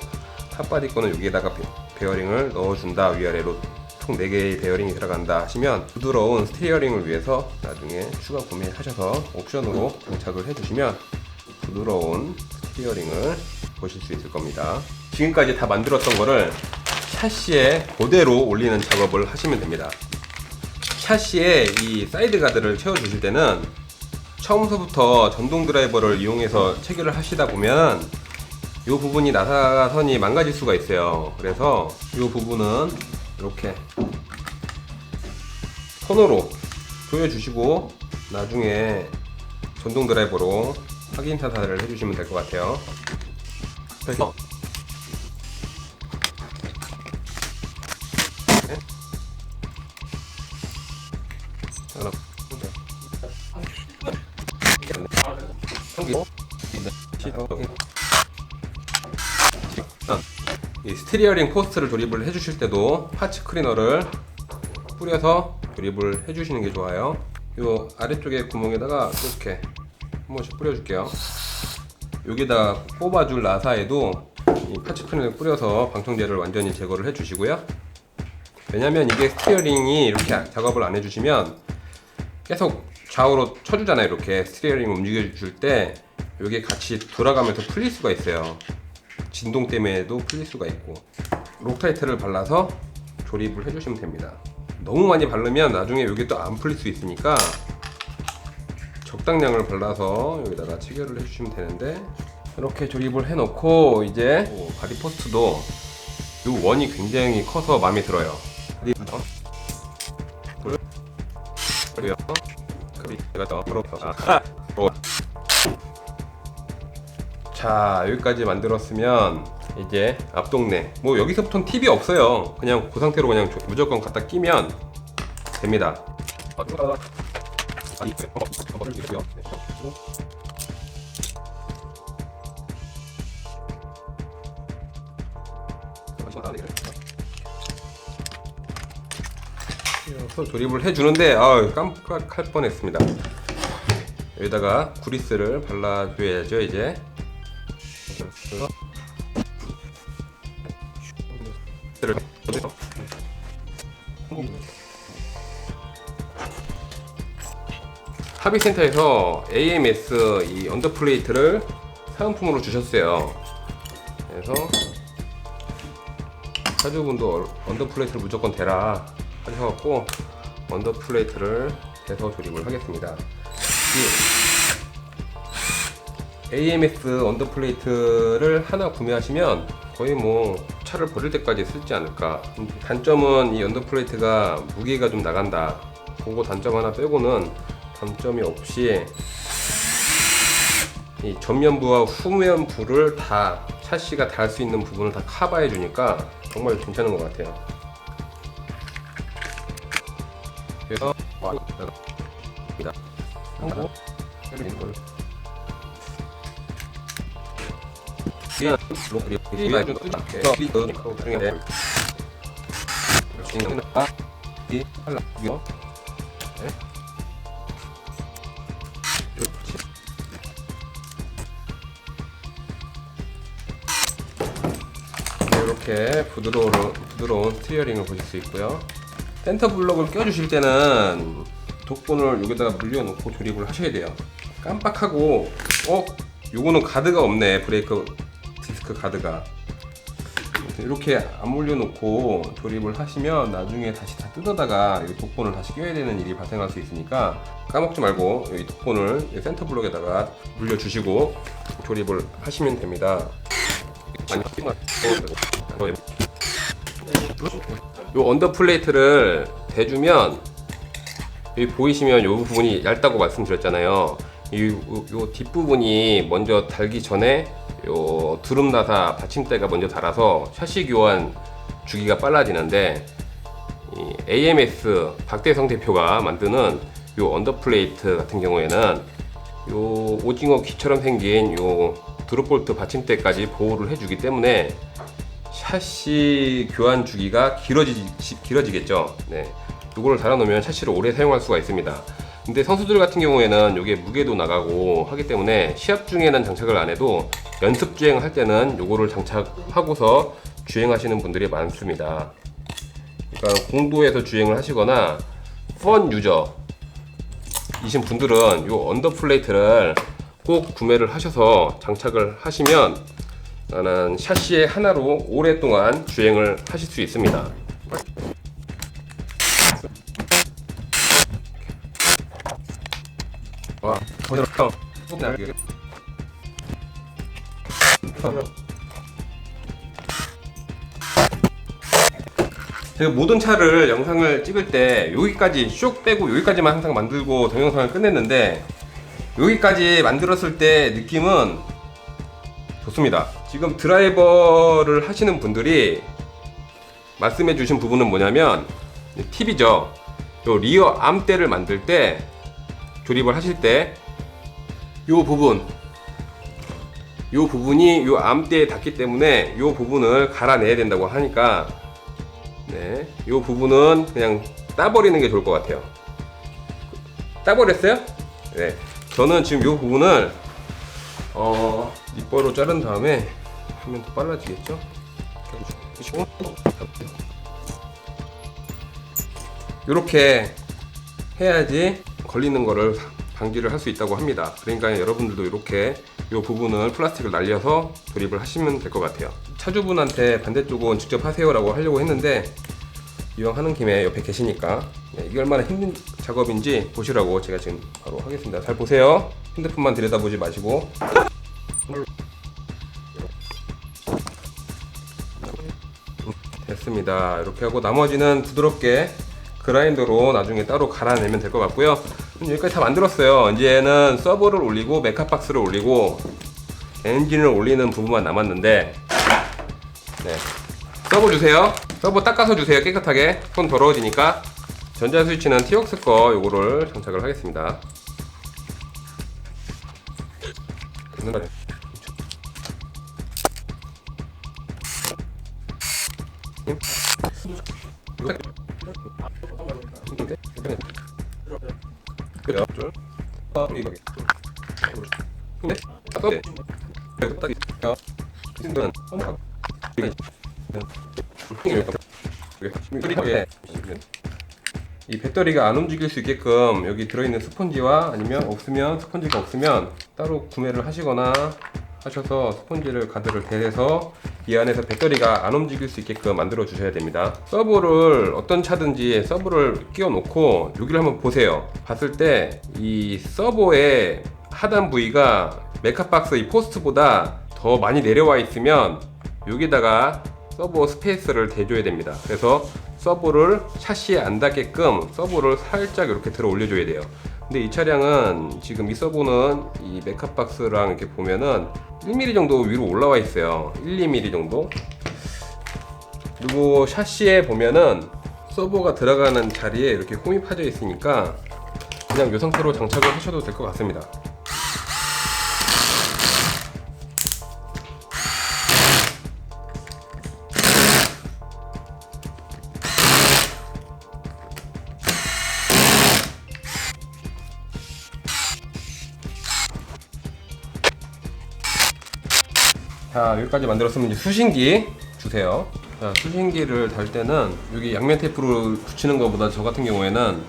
핫바디 거는 여기에다가 베어링을 넣어준다, 위아래로 총 4개의 베어링이 들어간다 하시면 부드러운 스티어링을 위해서 나중에 추가 구매하셔서 옵션으로 장착을 해주시면 부드러운 스티어링을 보실 수 있을 겁니다. 지금까지 다 만들었던 거를 샤시에 그대로 올리는 작업을 하시면 됩니다. 샤시에 이 사이드 가드를 채워 주실 때는 처음서부터 전동 드라이버를 이용해서 체결을 하시다 보면 이 부분이 나사선이 망가질 수가 있어요. 그래서 이 부분은 이렇게 손으로 조여 주시고 나중에 전동 드라이버로 확인 타사를 해주시면 될 것 같아요. 그래서 이 스티리어링 포스트를 조립을 해주실 때도 파츠 클리너를 뿌려서 조립을 해주시는 게 좋아요. 이 아래쪽에 구멍에다가 이렇게 한 번씩 뿌려줄게요. 여기다 뽑아줄 나사에도 이 파츠 클리너를 뿌려서 방청제를 완전히 제거를 해주시고요. 왜냐면 이게 스티어링이 이렇게 작업을 안 해주시면 계속 좌우로 쳐주잖아요. 이렇게 스티어링 움직여줄 때 이게 같이 돌아가면서 풀릴 수가 있어요. 진동 때문에도 풀릴 수가 있고, 록타이트를 발라서 조립을 해주시면 됩니다. 너무 많이 바르면 나중에 이게 또 안 풀릴 수 있으니까 적당량을 발라서 여기다가 체결을 해주시면 되는데, 이렇게 조립을 해놓고 이제 바디 포스트도 이 원이 굉장히 커서 마음에 들어요. 자, 여기까지 만들었으면 이제 앞동네 뭐 여기서부터는 팁이 없어요. 그냥 그 상태로 그냥 무조건 갖다 끼면 됩니다. 조립을 해주는데 깜빡할 뻔했습니다. 여기다가 구리스를 발라줘야죠. 이제 합의센터에서 AMS 이 언더플레이트를 사은품으로 주셨어요. 그래서 차주분도 언더플레이트를 무조건 대라 하셔갖고 언더플레이트를 대서 조립을 하겠습니다. 이 AMS 언더플레이트를 하나 구매하시면 거의 뭐 차를 버릴 때까지 쓰지 않을까. 단점은 이 언더플레이트가 무게가 좀 나간다. 그거 단점 하나 빼고는 단점이 없이 이 전면부와 후면부를 다 샤시가 닿을 수 있는 부분을 다 커버해 주니까 정말 괜찮은 것 같아요. 그래서 이렇게 부드러운 스티어링을 보실 수 있고요. 센터 블럭을 껴주실 때는 독본을 여기다가 물려놓고 조립을 하셔야 돼요. 깜빡하고 요거는 가드가 없네. 브레이크 디스크 가드가. 이렇게 안 물려놓고 조립을 하시면 나중에 다시 다 뜯어다가 이 독본을 다시 껴야 되는 일이 발생할 수 있으니까 까먹지 말고 이 독본을 이 센터 블럭에다가 물려주시고 조립을 하시면 됩니다. 요 언더 플레이트를 대주면 여기 보이시면 요 부분이 얇다고 말씀드렸잖아요. 요 뒷부분이 먼저 달기 전에 요 두름 나사 받침대가 먼저 달아서 샤시 교환 주기가 빨라지는데 이 AMS 박대성 대표가 만드는 요 언더 플레이트 같은 경우에는 요 오징어 귀처럼 생긴 요 드롭볼트 받침대까지 보호를 해주기 때문에 샤시 교환 주기가 길어지겠죠. 네. 요거를 달아놓으면 샤시를 오래 사용할 수가 있습니다. 근데 선수들 같은 경우에는 이게 무게도 나가고 하기 때문에 시합 중에는 장착을 안 해도 연습 주행 할 때는 요거를 장착하고서 주행하시는 분들이 많습니다. 그러니까 공도에서 주행을 하시거나 펀 유저 이신 분들은 요 언더 플레이트를 꼭 구매를 하셔서 장착을 하시면 나는 샤시의 하나로 오랫동안 주행을 하실 수 있습니다. 제가 모든 차를 영상을 찍을 때 여기까지 쇽 빼고 여기까지만 항상 만들고 동영상을 끝냈는데 여기까지 만들었을 때 느낌은 좋습니다. 지금 드라이버를 하시는 분들이 말씀해 주신 부분은 뭐냐면 팁이죠. 요 리어 암대를 만들 때 조립을 하실 때 요 부분이 요 암대에 닿기 때문에 요 부분을 갈아내야 된다고 하니까 네, 요 부분은 그냥 따버리는 게 좋을 것 같아요. 따버렸어요? 네, 저는 지금 요 부분을 니퍼로 자른 다음에 하면 더 빨라지겠죠? 이렇게 해야지 걸리는 거를 방지를 할 수 있다고 합니다. 그러니까 여러분들도 이렇게 이 부분을 플라스틱을 날려서 조립을 하시면 될 것 같아요. 차주분한테 반대쪽은 직접 하세요라고 하려고 했는데 이왕 하는 김에 옆에 계시니까 이게 얼마나 힘든 작업인지 보시라고 제가 지금 바로 하겠습니다. 잘 보세요. 핸드폰만 들여다보지 마시고. 됐습니다. 이렇게 하고 나머지는 부드럽게 그라인더로 나중에 따로 갈아내면 될 것 같고요. 여기까지 다 만들었어요. 이제는 서버를 올리고 메카박스를 올리고 엔진을 올리는 부분만 남았는데 네. 서버 주세요. 서버 닦아서 주세요. 깨끗하게. 손 더러워지니까. 전자 스위치는 티웍스 거 요거를 장착을 하겠습니다. 이 배터리가 안 움직일 수 있게끔 여기 들어있는 스펀지와 아니면 없으면 스펀지가 없으면 따로 구매를 하시거나 하셔서 스펀지를 가득을 대서 이 안에서 배터리가 안 움직일 수 있게끔 만들어 주셔야 됩니다. 서버를 어떤 차든지 서버를 끼워 놓고 여기를 한번 보세요. 봤을 때 이 서버의 하단 부위가 메카박스 이 포스트보다 더 많이 내려와 있으면 여기다가 서버 스페이스를 대줘야 됩니다. 그래서 서버를 샤시에 안 닿게끔 서버를 살짝 이렇게 들어 올려줘야 돼요. 근데 이 차량은 지금 이 서버는 이 메카박스랑 이렇게 보면은 1mm 정도 위로 올라와 있어요. 1, 2mm 정도. 그리고 샤시에 보면은 서버가 들어가는 자리에 이렇게 홈이 파져 있으니까 그냥 이 상태로 장착을 하셔도 될 것 같습니다. 자, 여기까지 만들었으면 이제 수신기 주세요. 자, 수신기를 달 때는 여기 양면 테이프로 붙이는 것보다 저 같은 경우에는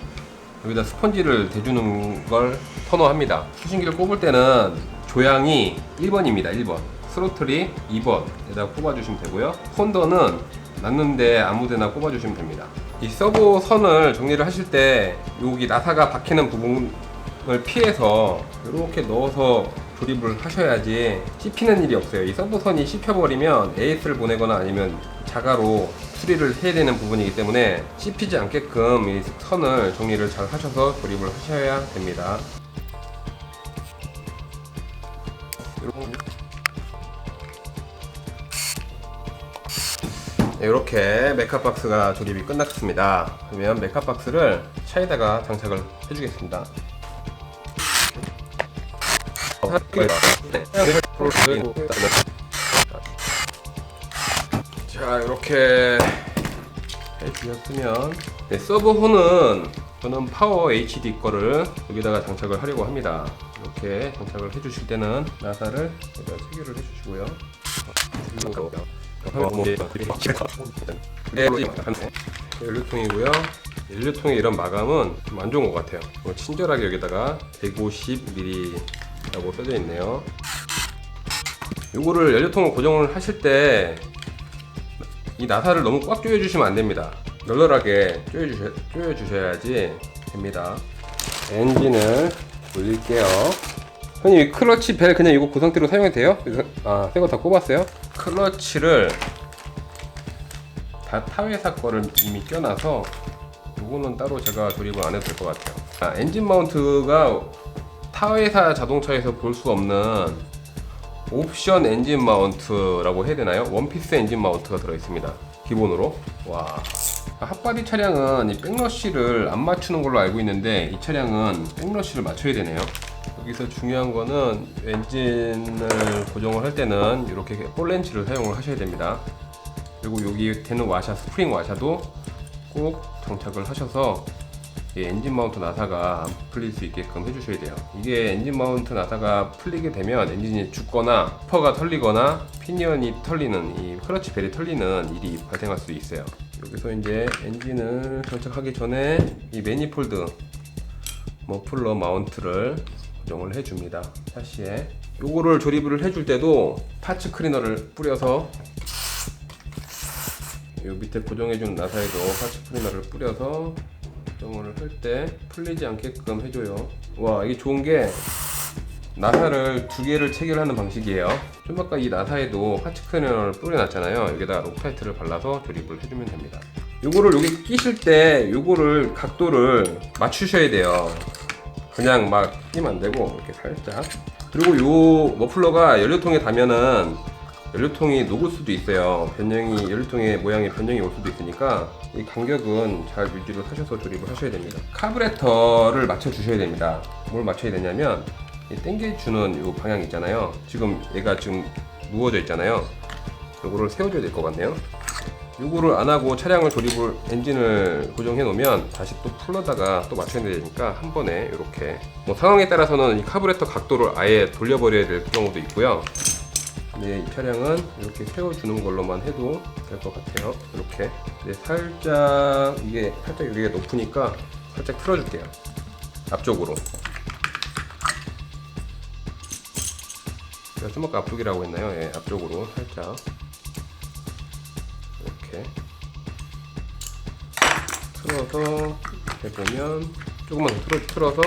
여기다 스펀지를 대주는 걸 선호합니다. 수신기를 꼽을 때는 조향이 1번입니다. 1번. 스로틀이 2번에다 꼽아주시면 되고요. 폰더는 놨는데 아무데나 꼽아주시면 됩니다. 이 서버 선을 정리를 하실 때 여기 나사가 박히는 부분을 피해서 이렇게 넣어서 조립을 하셔야지 씹히는 일이 없어요. 이 서버선이 씹혀버리면 AS를 보내거나 아니면 자가로 수리를 해야 되는 부분이기 때문에 씹히지 않게끔 이 선을 정리를 잘 하셔서 조립을 하셔야 됩니다. 이렇게 메카박스가 조립이 끝났습니다. 그러면 메카박스를 차에다가 장착을 해주겠습니다. 자, 이렇게 해주셨으면 서버호는 저는 파워 HD 거를 여기다가 장착을 하려고 합니다. 이렇게 장착을 해주실 때는 나사를 여기다 체결을 해주시고요. 연료통이고요. 연료통의 이런 마감은 좀 안 좋은 것 같아요. 친절하게 여기다가 150mm 라고 써져 있네요. 요거를 연료통을 고정을 하실 때 이 나사를 너무 꽉 조여 주시면 안 됩니다. 널널하게 조여 주셔야지 됩니다. 엔진을 돌릴게요. 형님, 이 클러치 벨 그냥 이거 그 상태로 사용해도 돼요? 아, 새 거 다 꼽았어요? 클러치를 다 타회사 거를 이미 껴놔서 요거는 따로 제가 조립을 안 해도 될 것 같아요. 아, 엔진 마운트가 타회사 자동차에서 볼 수 없는 옵션 엔진 마운트라고 해야 되나요? 원피스 엔진 마운트가 들어있습니다. 기본으로. 와. 핫바디 차량은 이 백러쉬를 안 맞추는 걸로 알고 있는데 이 차량은 백러쉬를 맞춰야 되네요. 여기서 중요한 거는 엔진을 고정을 할 때는 이렇게 볼렌치를 사용을 하셔야 됩니다. 그리고 여기 되는 와샤, 스프링 와샤도 꼭 장착을 하셔서 엔진 마운트 나사가 안 풀릴 수 있게끔 해주셔야 돼요. 이게 엔진 마운트 나사가 풀리게 되면 엔진이 죽거나 퍼가 털리거나 피니언이 털리는, 이 클러치 벨이 털리는 일이 발생할 수 있어요. 여기서 이제 엔진을 장착하기 전에 이 매니폴드 머플러 마운트를 고정을 해줍니다. 샤시에 요거를 조립을 해줄 때도 파츠 클리너를 뿌려서 요 밑에 고정해준 나사에도 파츠 클리너를 뿌려서 고정을 할 때 풀리지 않게끔 해줘요. 와, 이게 좋은 게 나사를 두 개를 체결하는 방식이에요. 좀 아까 이 나사에도 파츠 클리너를 뿌려놨잖아요. 여기다가 록타이트를 발라서 조립을 해주면 됩니다. 요거를 여기 끼실 때 요거를 각도를 맞추셔야 돼요. 그냥 막 끼면 안 되고 이렇게 살짝. 그리고 요 머플러가 연료통에 닿으면은 연료통이 녹을 수도 있어요. 연료통의 모양의 변형이 올 수도 있으니까 이 간격은 잘 유지를 하셔서 조립을 하셔야 됩니다. 카브레터를 맞춰 주셔야 됩니다. 뭘 맞춰야 되냐면 이 당겨주는 이 방향 있잖아요. 지금 얘가 지금 누워져 있잖아요. 요거를 세워줘야 될 것 같네요. 요거를 안 하고 엔진을 고정해 놓으면 다시 또 풀러다가 또 맞춰야 되니까 한 번에 이렇게 뭐 상황에 따라서는 이 카브레터 각도를 아예 돌려버려야 될 경우도 있고요. 네, 이 차량은 이렇게 세워주는 걸로만 해도 될 것 같아요. 이렇게. 네, 살짝 여기가 높으니까 살짝 틀어줄게요. 앞쪽으로. 제가 좀 아까 앞쪽이라고 했나요? 예, 앞쪽으로 살짝. 이렇게. 틀어서 해보면 조금만 더 틀어서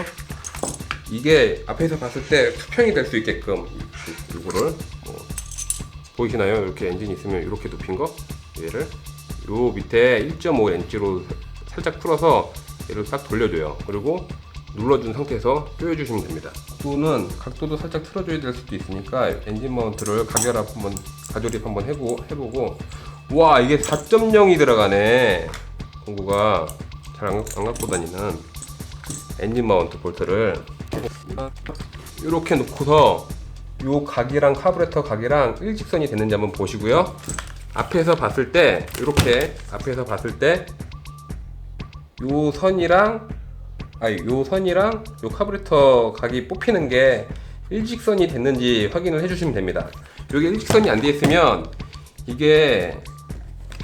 이게 앞에서 봤을 때 수평이 될 수 있게끔 이거를 보이시나요? 이렇게 엔진이 있으면 이렇게 눕힌 거 얘를 요 밑에 1.5인치로 살짝 풀어서 얘를 딱 돌려줘요. 그리고 눌러준 상태에서 조여주시면 됩니다. 각도도 살짝 틀어줘야 될 수도 있으니까 엔진 마운트를 가조립 한번 해보고 와 이게 4.0이 들어가네. 공구가 잘 안 갖고 다니는 엔진 마운트 볼트를 이렇게 놓고서 요 각이랑 카브레터 각이랑 일직선이 되는지 한번 보시고요. 앞에서 봤을 때 요 선이랑 요 카브레터 각이 뽑히는 게 일직선이 됐는지 확인을 해주시면 됩니다. 여기 일직선이 안 돼 있으면 이게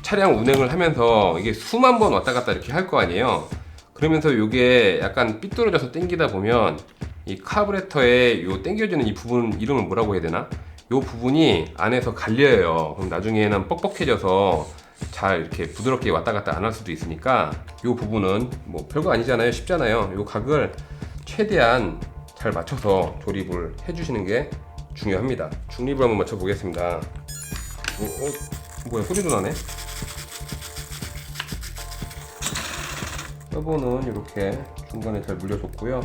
차량 운행을 하면서 이게 수만 번 왔다 갔다 이렇게 할 거 아니에요. 그러면서 이게 약간 삐뚤어져서 당기다 보면 이 카브레터에 요 당겨지는 이 부분 이름을 뭐라고 해야 되나? 요 부분이 안에서 갈려요. 그럼 나중에는 뻑뻑해져서 잘 이렇게 부드럽게 왔다 갔다 안 할 수도 있으니까 요 부분은 뭐 별거 아니잖아요. 쉽잖아요. 요 각을 최대한 잘 맞춰서 조립을 해주시는 게 중요합니다. 중립을 한번 맞춰 보겠습니다. 뭐야 소리도 나네. 서버는 이렇게 중간에 잘 물려줬고요.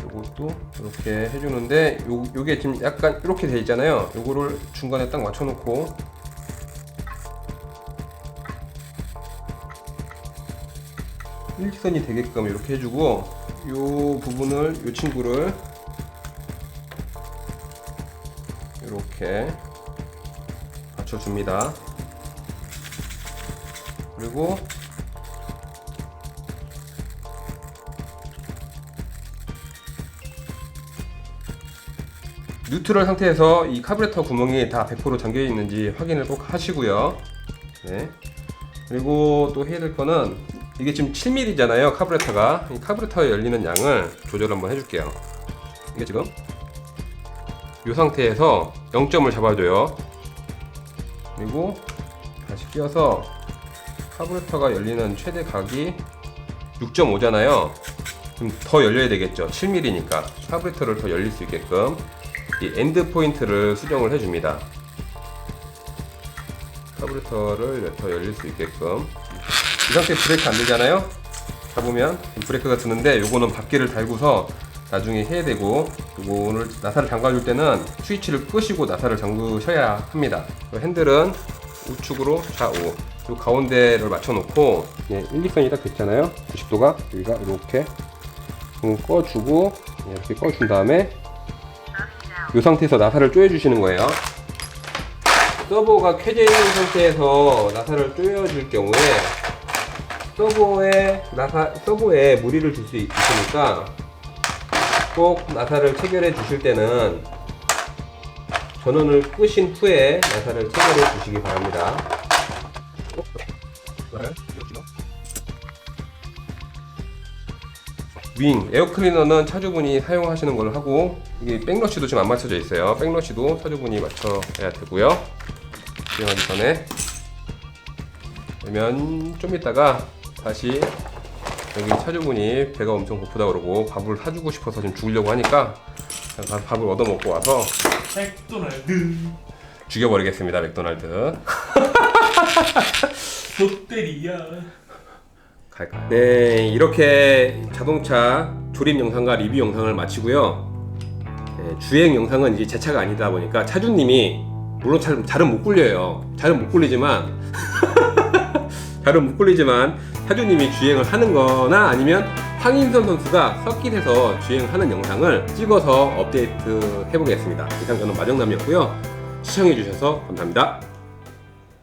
요것도 이렇게 해주는데 요게 지금 약간 이렇게 돼 있잖아요. 요거를 중간에 딱 맞춰놓고 일직선이 되게끔 이렇게 해주고 요 친구를 이렇게 받쳐줍니다. 그리고 뉴트럴 상태에서 이 카브레터 구멍이 다 100% 잠겨 있는지 확인을 꼭 하시고요. 네. 그리고 또 해야 될 거는 이게 지금 7mm잖아요. 카브레터가. 이 카브레터에 열리는 양을 조절 한번 해줄게요. 이게 지금 이 상태에서 0점을 잡아줘요. 그리고 다시 끼워서 카브레터가 열리는 최대 각이 6.5잖아요. 그럼 더 열려야 되겠죠. 7mm니까 카브레터를 더 열릴 수 있게끔 이 엔드 포인트를 수정을 해줍니다. 카브레터를 더 열릴 수 있게끔. 이 상태에 브레이크 안 되잖아요. 잡으면 브레이크가 드는데 요거는 바퀴를 달고서 나중에 해야 되고, 요거를 나사를 잠가줄 때는 스위치를 끄시고 나사를 잠그셔야 합니다. 핸들은 우측으로 좌우, 요 가운데를 맞춰놓고 일직선이 딱 됐잖아요. 90도가 여기가 이렇게 꺼주고 이렇게 꺼준 다음에 이 상태에서 나사를 조여주시는 거예요. 서버가 켜져 있는 상태에서 나사를 조여줄 경우에 서버에 무리를 줄 수 있으니까 꼭 나사를 체결해 주실 때는 전원을 끄신 후에 나사를 체결해 주시기 바랍니다. 윙 에어클리너는 차주분이 사용하시는 걸로 하고, 이게 백러시도 지금 안 맞춰져 있어요. 백러시도 차주분이 맞춰야 되고요. 사용하기 전에. 그러면 좀 이따가 다시 여기 차주분이 배가 엄청 고프다 그러고 밥을 사주고 싶어서 지금 죽으려고 하니까 가서 밥을 얻어먹고 와서 맥도날드 죽여버리겠습니다. 맥도날드. 롯데리아. 갈까요? 네, 이렇게 자동차 조립 영상과 리뷰 영상을 마치고요. 네, 주행 영상은 이제 제 차가 아니다 보니까 차주님이 물론 잘은 못 굴려요. 잘은 못 굴리지만 잘은 못 굴리지만 타조님이 주행을 하는 거나 아니면 황인선 선수가 서킷에서 주행하는 영상을 찍어서 업데이트 해보겠습니다. 이상 저는 마정남이었고요. 시청해주셔서 감사합니다.